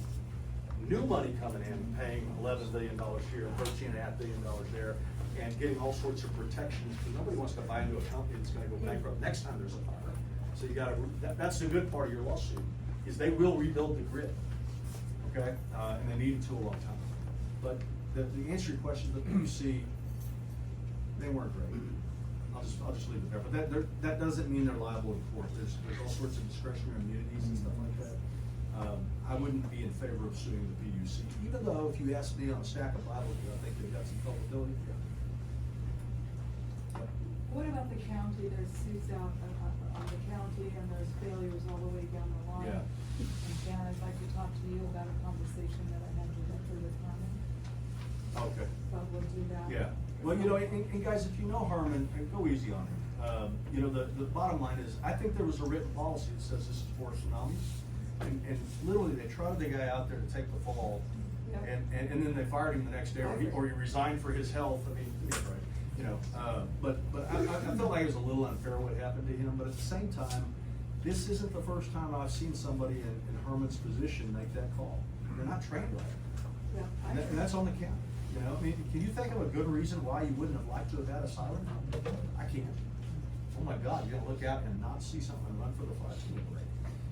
new money coming in, paying $11 billion here, $13.5 billion there, and getting all sorts of protections, because nobody wants to buy into a company that's gonna go bankrupt next time there's a fire. So you gotta, that's the good part of your lawsuit, is they will rebuild the grid, okay? And they need it to a long time. But the answer to your question, the PUC, they weren't great. I'll just leave it there. But that doesn't mean they're liable in court. There's all sorts of discretionary immunities and stuff like that. I wouldn't be in favor of suing the PUC, even though if you ask me on a stack of Bible here, I think they've got some culpability. What about the county? There's suits out on the county and there's failures all the way down the line. Yeah. And Jan, I'd like to talk to you about a conversation that I had directly with Herman. Okay. But we'll do that. Yeah. Well, you know, and guys, if you know Herman, go easy on him. You know, the bottom line is, I think there was a written policy that says this is for tsunamis. And literally, they trotted the guy out there to take the fall. Yep. And then they fired him the next day, or he resigned for his health. I mean, yeah, right. You know, but I felt like it was a little unfair what happened to him. But at the same time, this isn't the first time I've seen somebody in Herman's position make that call. They're not trained right. Yeah, And that's on the county. You know, I mean, can you think of a good reason why you wouldn't have liked to have had a siren? I can't. Oh my God, you're gonna look out and not see something and run for the fire.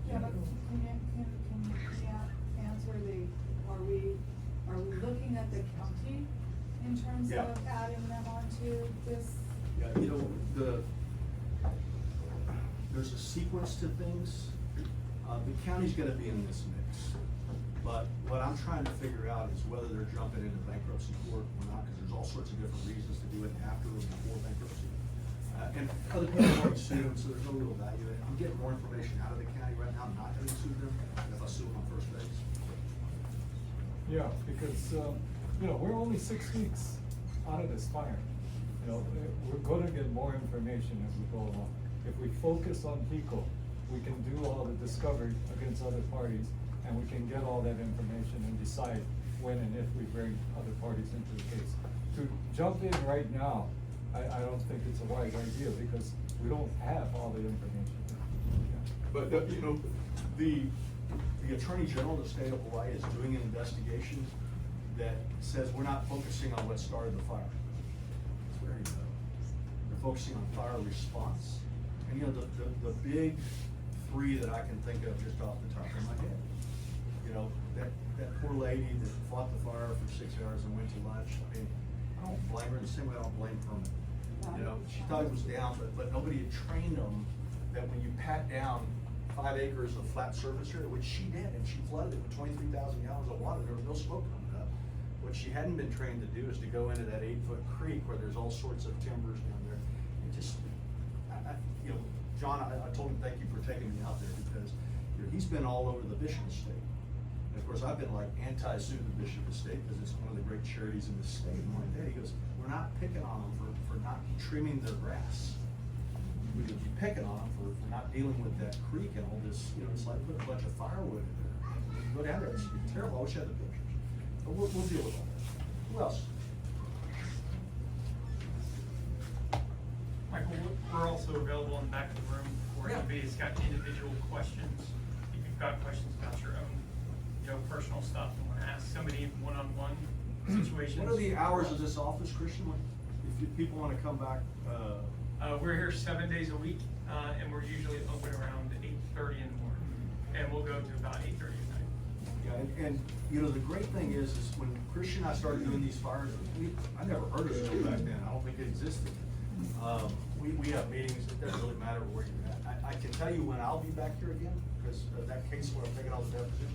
Yeah, but can you answer are we looking at the county in terms Yeah. of adding them onto this? Yeah, you know, there's a sequence to things. The county's gonna be in this mix. But what I'm trying to figure out is whether they're jumping into bankruptcy court or not, because there's all sorts of different reasons to do it after or before bankruptcy. And other people have already sued them, so there's no real value in it. I'm getting more information out of the county right now, not having sued them, if I sue them on first base. Yeah, because, you know, we're only 6 weeks out of this fire. You know, we're gonna get more information as we go along. If we focus on HECO, we can do all the discovery against other parties, and we can get all that information and decide when and if we bring other parties into the case. To jump in right now, I don't think it's a wise idea, because we don't have all the information. But, you know, the Attorney General of the state of Hawaii is doing an investigation that says we're not focusing on what started the fire. That's where you go. They're focusing on fire response. And, you know, the big three that I can think of just off the top of my head. You know, that poor lady that fought the fire for 6 hours and went to lunch. I mean, I don't blame her, the same way I don't blame Herman. You know, she thought it was down, but nobody had trained them that when you pat down 5 acres of flat surface area, which she did, and she flooded it with 23,000 gallons of water, there was no smoke coming up. What she hadn't been trained to do is to go into that 8-foot creek where there's all sorts of timbers down there. It just, you know, John, I told him thank you for taking me out there, because, you know, he's been all over the Bishop Estate. And of course, I've been like anti-sue the Bishop Estate, because it's one of the great charities in the state. And one day he goes, we're not picking on them for not trimming their grass. We would be picking on them for not dealing with that creek and all this, you know, it's like put a bunch of firewood in there. You go down there, it's terrible, I wish I had the pictures. But we'll deal with all that. Who else? Michael, we're also available in the back of the room for Yeah. anybody's got individual questions. If you've got questions about your own, you know, personal stuff and want to ask somebody one-on-one situations. What are the hours of this office, Christian? If people want to come back, We're here 7 days a week, and we're usually open around 8:30 in the morning, and we'll go to about 8:30 at night. yeah, and, you know, the great thing is when Christian and I started doing these fires, I never heard of it back then, I don't think it existed. We have meetings, it doesn't really matter where you're at. I can tell you when I'll be back here again, because that case where I'm taking all the depositions.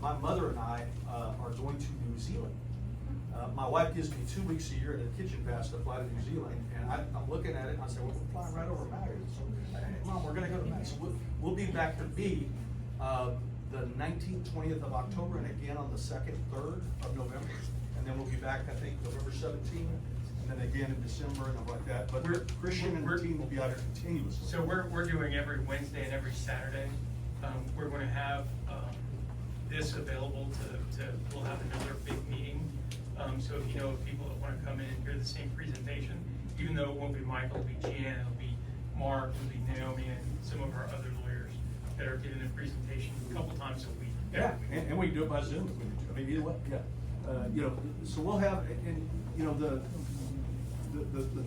My mother and I are going to New Zealand. My wife gives me 2 weeks a year in the kitchen pass to fly to New Zealand, and I'm looking at it and I say, well, we're flying right over Maui. So, hey, Mom, we're gonna go to Maui. So we'll be back to B, the 19th, 20th of October, and again on the 2nd, 3rd of November. And then we'll be back, I think, November 17th, and then again in December and like that. But Christian and the team will be out here continuously. So we're doing every Wednesday and every Saturday. We're going to have this available to we'll have another big meeting. So if you know of people that want to come in and hear the same presentation, even though it won't be Michael, it'll be Jan, it'll be Mark, it'll be Naomi, and some of our other lawyers that are giving a presentation a couple times a week. Yeah, and we can do it by Zoom if we need to. I mean, either way, yeah. You know, so we'll have, and, you know, the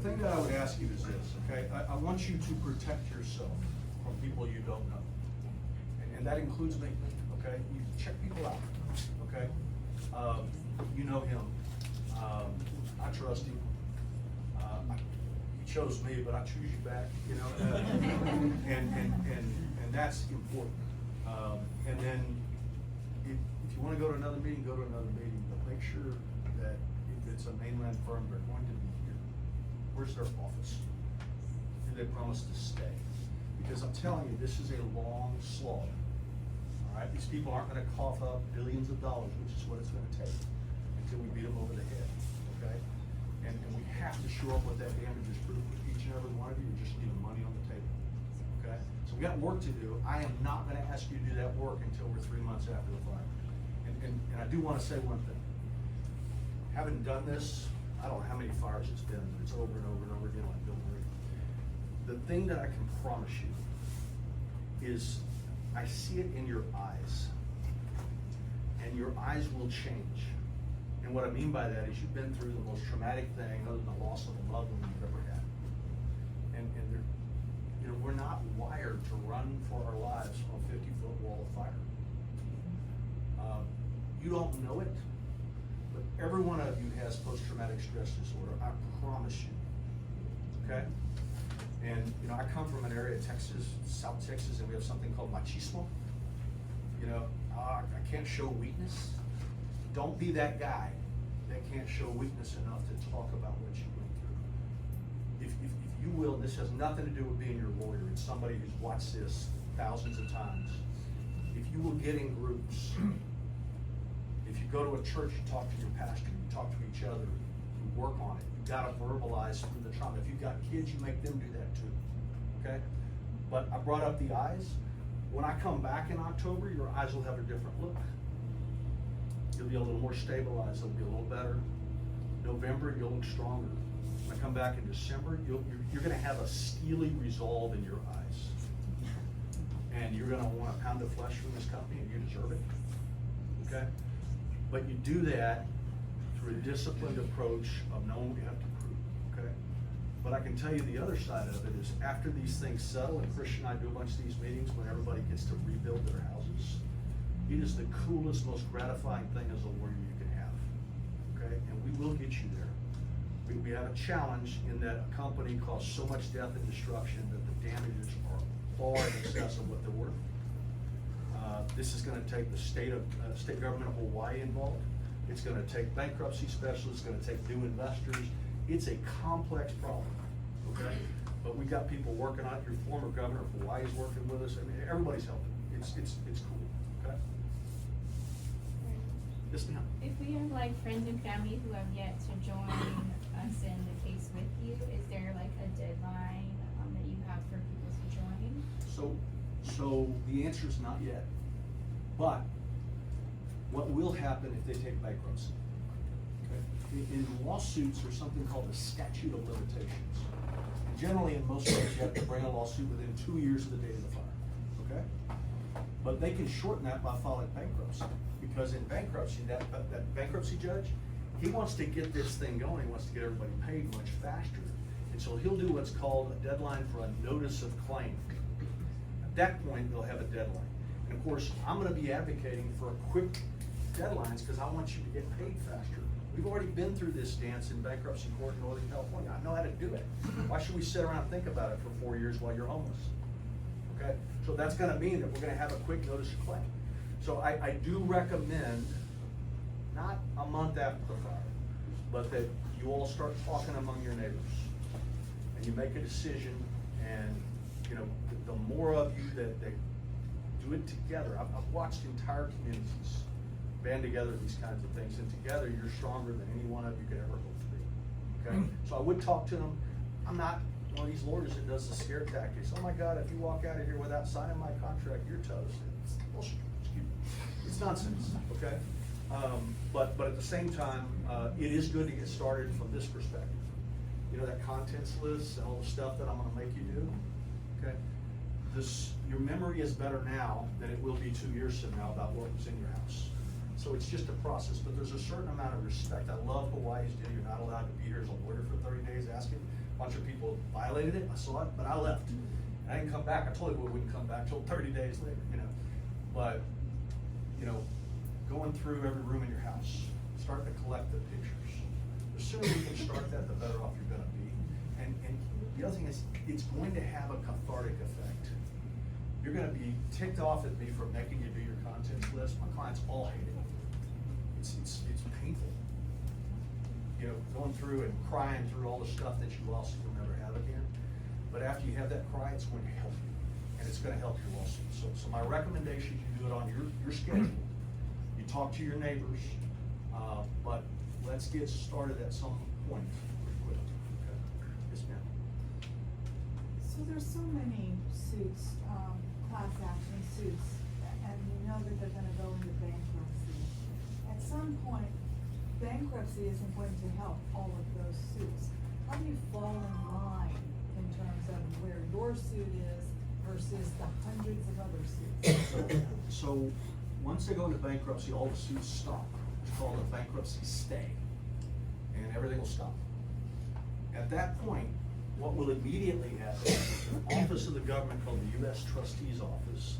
thing that I would ask you is this, okay? I want you to protect yourself from people you don't know. And that includes me, okay? You check people out, okay? You know him. I trust him. He chose me, but I choose you back, you know? And that's important. And then if you want to go to another meeting, go to another meeting, but make sure that if it's a mainland firm, they're going to be here. Where's their office? Do they promise to stay? Because I'm telling you, this is a long slog. All right, these people aren't going to cough up billions of dollars, which is what it's going to take, until we beat them over the head. Okay, and we have to show up with that damages proof with each and every one of you. You're just leaving money on the table. Okay, so we got work to do. I am not going to ask you to do that work until we're 3 months after the fire. And I do want to say one thing. Having done this, I don't know how many fires it's been, but it's over and over and over again like Bill Murray. The thing that I can promise you is I see it in your eyes. And your eyes will change. And what I mean by that is you've been through the most traumatic thing other than the loss of a loved one you've ever had. And you know, we're not wired to run for our lives from a 50-foot wall of fire. You don't know it, but every one of you has post-traumatic stress disorder, I promise you, okay? And, you know, I come from an area, Texas, South Texas, and we have something called machismo. You know, I can't show weakness. Don't be that guy that can't show weakness enough to talk about what you went through. If you will, this has nothing to do with being your lawyer, it's somebody who's watched this thousands of times. If you will get in groups, if you go to a church, you talk to your pastor, you talk to each other, you work on it. You gotta verbalize through the trauma. If you've got kids, you make them do that too, okay? But I brought up the eyes. When I come back in October, your eyes will have a different look. You'll be a little more stabilized, it'll be a little better. November, you'll look stronger. When I come back in December, you're gonna have a steely resolve in your eyes. And you're gonna want a pound of flesh from this company, and you deserve it, okay? But you do that through a disciplined approach of knowing what you have to prove, okay? But I can tell you the other side of it is after these things settle, and Christian and I do a bunch of these meetings when everybody gets to rebuild their houses, it is the coolest, most gratifying thing as a lawyer you can have, okay? And we will get you there. We have a challenge in that a company caused so much death and destruction that the damages are far in excess of what they're worth. This is gonna take the state government of Hawaii involved. It's gonna take bankruptcy specialists, it's gonna take new investors. It's a complex problem, okay? But we got people working on it. Your former governor of Hawaii is working with us. I mean, everybody's helping. It's cool, okay? Yes, ma'am. If we have like friends and family who have yet to join us in the case with you, is there like a deadline that you have for people to join? So the answer is not yet. But what will happen if they take bankruptcy? Okay? In lawsuits, there's something called a statute of limitations. And generally, in most states, you have to bring a lawsuit within 2 years of the date of the fire, okay? But they can shorten that by filing bankruptcy, because in bankruptcy, that bankruptcy judge, he wants to get this thing going, he wants to get everybody paid much faster. And so he'll do what's called a deadline for a notice of claim. At that point, they'll have a deadline. And of course, I'm gonna be advocating for quick deadlines, because I want you to get paid faster. We've already been through this dance in bankruptcy court in Northern California. I know how to do it. Why should we sit around and think about it for 4 years while you're homeless? Okay, so that's gonna mean that we're gonna have a quick notice of claim. So I do recommend, not a month after the fire, but that you all start talking among your neighbors. And you make a decision, and you know, the more of you that do it together. I've watched entire communities band together these kinds of things, and together you're stronger than any one of you could ever hope to be, okay? So I would talk to them. I'm not one of these lawyers that does the scare tactics. Oh my God, if you walk out of here without signing my contract, you're toast. It's bullshit. It's nonsense, okay? But at the same time, it is good to get started from this perspective. You know, that contents list and all the stuff that I'm gonna make you do, okay? Your memory is better now than it will be 2 years from now about what was in your house. So it's just a process, but there's a certain amount of respect. I love Hawaii's deal. You're not allowed to be here as a lawyer for 30 days asking. A bunch of people violated it. I saw it, but I left. And I didn't come back. I told you we wouldn't come back till 30 days later, you know. But, you know, going through every room in your house, starting to collect the pictures. The sooner we can start that, the better off you're gonna be. And the other thing is, it's going to have a cathartic effect. You're gonna be ticked off at me for making you do your contents list. My clients all hate it. It's painful. You know, going through and crying through all the stuff that you lost that you'll never have again. But after you have that cry, it's going to help you, and it's gonna help your lawsuit. So my recommendation, you do it on your schedule. You talk to your neighbors, but let's get started at some point pretty quick. Okay? Yes, ma'am. So there's so many suits, class action suits, and you know that they're gonna go into bankruptcy. At some point, bankruptcy isn't going to help all of those suits. How do you fall in line in terms of where your suit is versus the hundreds of other suits? So once they go into bankruptcy, all the suits stop. It's called a bankruptcy stay, and everything will stop. At that point, what will immediately happen, an office of the government called the U.S. Trustee's Office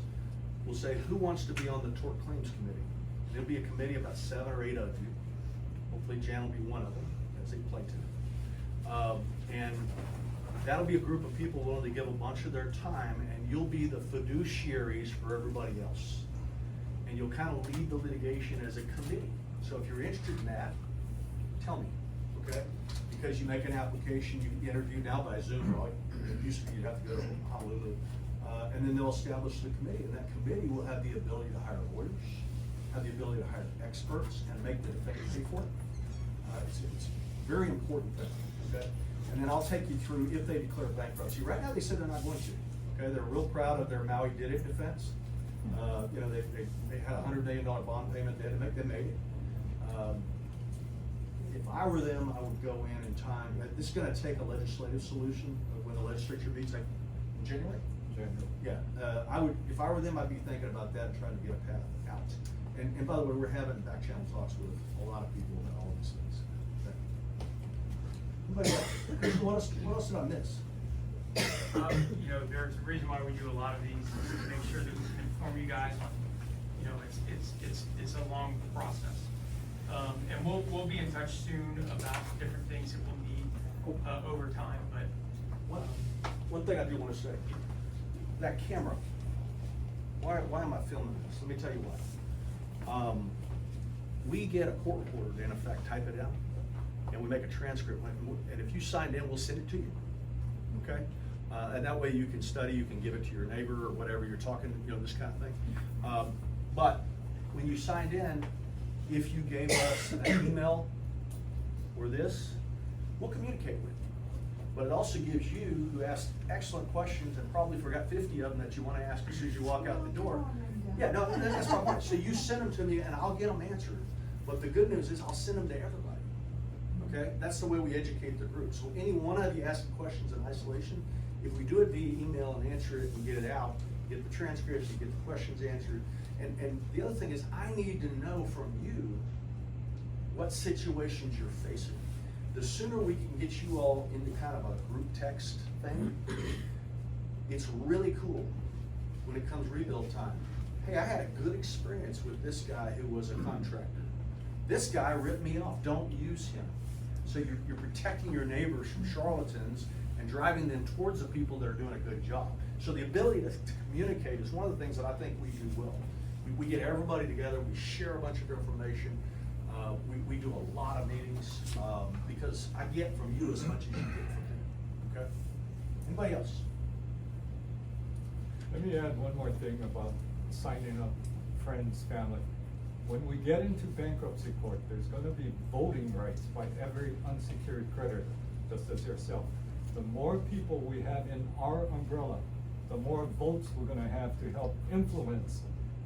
will say, who wants to be on the Tort Claims Committee? There'll be a committee of about 7 or 8 of you, Hopefully Jan will be one of them, as they play to. And that'll be a group of people willing to give a bunch of their time, and you'll be the fiduciaries for everybody else. And you'll kind of lead the litigation as a committee. So if you're interested in that, tell me, okay? Because you make an application, you get interviewed now by Zoom, right? It used to be you'd have to go to Honolulu. And then they'll establish the committee, and that committee will have the ability to hire lawyers, have the ability to hire experts, and make the defendant pay for it. It's a very important thing, okay? And then I'll take you through if they declare bankruptcy. Right now, they said they're not going to, okay? They're real proud of their Maui Did It defense. You know, they had a $100 million bond payment they had to make, they made it. If I were them, I would go in time. This is gonna take a legislative solution when the legislature meets, like, in January? Yeah, if I were them, I'd be thinking about that and trying to get a path out. And by the way, we're having back channel talks with a lot of people about all these things. Okay. Anybody else? What else did I miss? You know, there's a reason why we do a lot of these, to make sure that we can inform you guys on, you know, it's a long process. And we'll be in touch soon about different things that we'll need, over time, but. One thing I do wanna say, that camera, why am I filming this? Let me tell you why. We get a court reporter to, in effect, type it out, and we make a transcript, and if you signed in, we'll send it to you, okay? And that way you can study, you can give it to your neighbor or whatever you're talking, you know, this kind of thing. But when you signed in, if you gave us an email or this, we'll communicate with you. But it also gives you, who asked excellent questions and probably forgot 50 of them that you want to ask as soon as you walk out the door. Yeah, no, that's my point. So you send them to me and I'll get them answered. But the good news is I'll send them to everybody. Okay? That's the way we educate the group. So any one of you asking questions in isolation, if we do it via email and answer it and get it out, get the transcripts, you get the questions answered. And the other thing is I need to know from you what situations you're facing. The sooner we can get you all into kind of a group text thing, it's really cool when it comes rebuild time. Hey, I had a good experience with this guy who was a contractor. This guy ripped me off, don't use him. So you're protecting your neighbors from charlatans and driving them towards the people that are doing a good job. So the ability to communicate is one of the things that I think we do well. We get everybody together, we share a bunch of information. We do a lot of meetings, because I get from you as much as you get from me, okay? Anybody else? Let me add one more thing about signing up friends, family. When we get into bankruptcy court, there's gonna be voting rights by every unsecured creditor, just as yourself. The more people we have in our umbrella, the more votes we're gonna have to help influence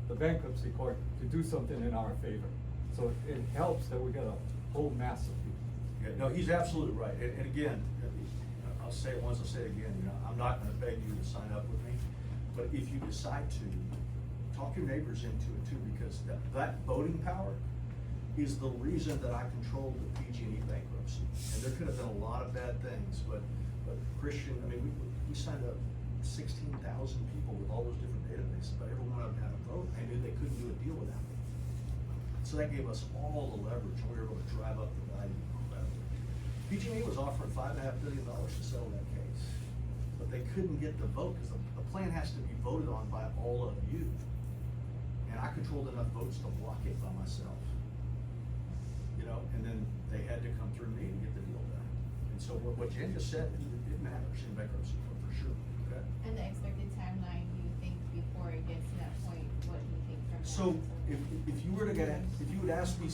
the bankruptcy court to do something in our favor. So it helps that we got a whole mass of people. Yeah, no, he's absolutely right. And again, I'll say it once, I'll say it again, you know, I'm not gonna beg you to sign up with me, but if you decide to, talk your neighbors into it too, because that voting power is the reason that I controlled the PG&E bankruptcy. And there could have been a lot of bad things, but Christian, I mean, we signed up 16,000 people with all those different databases, but every one of them had a vote. I knew they couldn't do a deal without it. So that gave us all the leverage, and we were able to drive up the value incredibly. PG&E was offering $5.5 billion to settle that case, but they couldn't get the vote because the plan has to be voted on by all of you. And I controlled enough votes to block it by myself. You know, and then they had to come through me to get the deal done. And so what Jen just said, it matters in bankruptcy court for sure, okay? And the expected timeline, do you think before it gets to that point, what do you think from that? So if you were to if you would ask me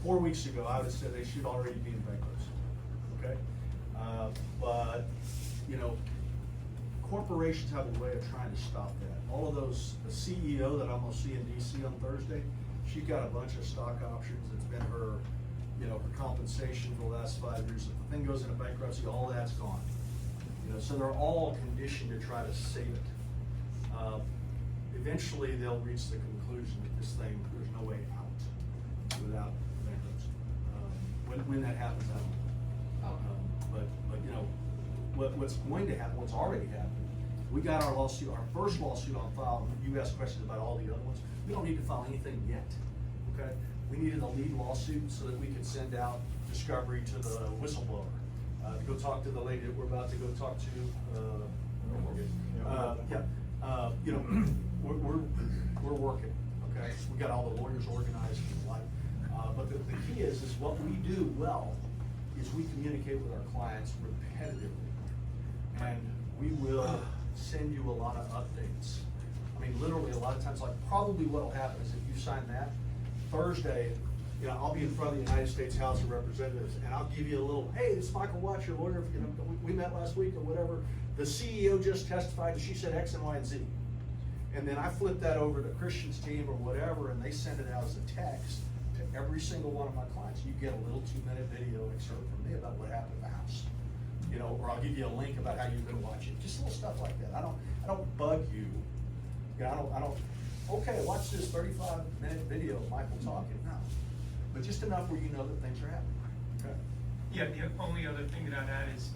4 weeks ago, I would have said they should already be in bankruptcy, okay? But, you know, corporations have a way of trying to stop that. All of those, the CEO that I'm gonna see in DC on Thursday, she's got a bunch of stock options. It's been her, you know, her compensation for the last 5 years. If the thing goes into bankruptcy, all that's gone. You know, so they're all conditioned to try to save it. Eventually, they'll reach the conclusion that this thing, there's no way out without bankruptcy. When that happens, I don't know. But you know, what's going to happen, what's already happened, we got our lawsuit, our first lawsuit on file. You asked questions about all the other ones. We don't need to file anything yet, okay? We needed a lead lawsuit so that we could send out discovery to the whistleblower. To go talk to the lady that we're about to go talk to, you know, we're working, okay? We got all the lawyers organized and the like. But the key is what we do well is we communicate with our clients repetitively. And we will send you a lot of updates. I mean, literally, a lot of times, like, probably what'll happen is if you sign that, Thursday, you know, I'll be in front of the United States House of Representatives, and I'll give you a little, hey, this is Michael Watts, your lawyer, you know, we met last week or whatever. The CEO just testified, and she said X and Y and Z. And then I flip that over to Christian's team or whatever, and they send it out as a text to every single one of my clients. You get a little 2-minute video excerpt from me about what happened at the house. You know, or I'll give you a link about how you can watch it. Just little stuff like that. I don't bug you. You know, I don't, okay, watch this 35-minute video of Michael talking. No. But just enough where you know that things are happening. Okay. Yeah, the only other thing that I'd add is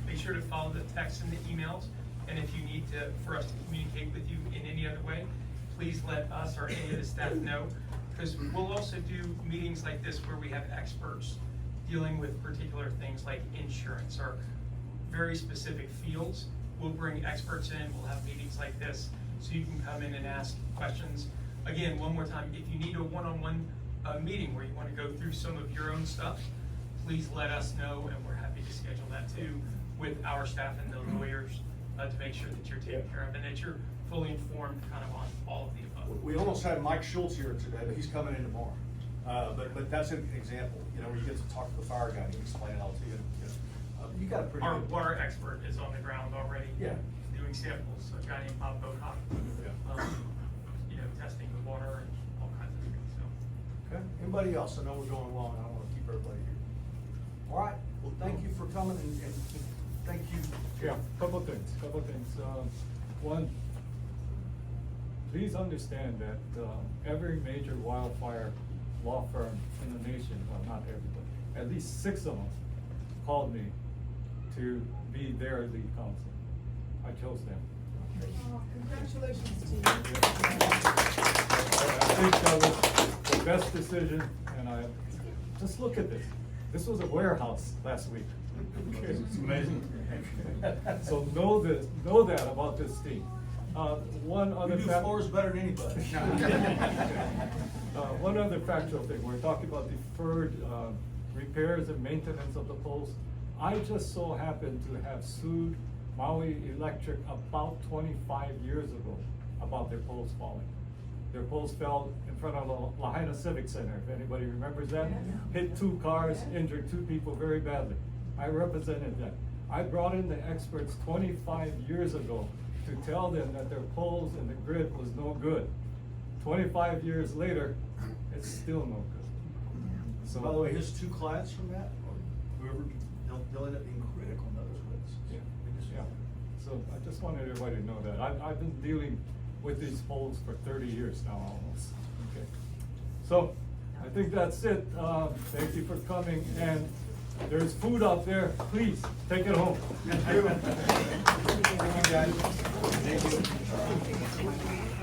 make sure to follow the texts and the emails. And if you need for us to communicate with you in any other way, please let us or any of the staff know. Because we'll also do meetings like this where we have experts dealing with particular things like insurance or very specific fields. We'll bring experts in, we'll have meetings like this, so you can come in and ask questions. Again, one more time, if you need a one-on-one meeting where you want to go through some of your own stuff, please let us know, and we're happy to schedule that too with our staff and the lawyers to make sure that you're taken care of and that you're fully informed kind of on all of the above. We almost had Mike Schultz here today, but he's coming in tomorrow. But that's an example, you know, where you get to talk to the fire guy, he can explain it all to you. You got a pretty Our good. water expert is on the ground already. Yeah. Doing samples, a guy named Bob Bocock, you know, testing the water and all kinds of things, so. Okay, anybody else? I know we're going long, I don't wanna keep everybody here. All right, well, thank you for coming and thank you. Yeah, couple things. One, please understand that every major wildfire law firm in the nation, well, not everybody, at least 6 of them called me to be their lead counsel. I chose them. Oh, congratulations to you. I think that was the best decision, and just look at this. This was a warehouse last week. It's amazing. So know that about this team. One other You do floors better than anybody. One other factual thing, we're talking about deferred repairs and maintenance of the poles. I just so happened to have sued Maui Electric about 25 years ago about their poles falling. Their poles fell in front of the Lahaina Civic Center, if anybody remembers that. Hit 2 cars, injured 2 people very badly. I represented them. I brought in the experts 25 years ago to tell them that their poles and the grid was no good. 25 years later, it's still no good. So by the way, his 2 clients from that, or whoever, they'll end up being critical in those witnesses. Yeah. So I just wanted everybody to know that. I've been dealing with these poles for 30 years now almost. Okay. So I think that's it. Thank you for coming, and there's food out there. Please take it home. Thank you. Thank you, guys. Thank you.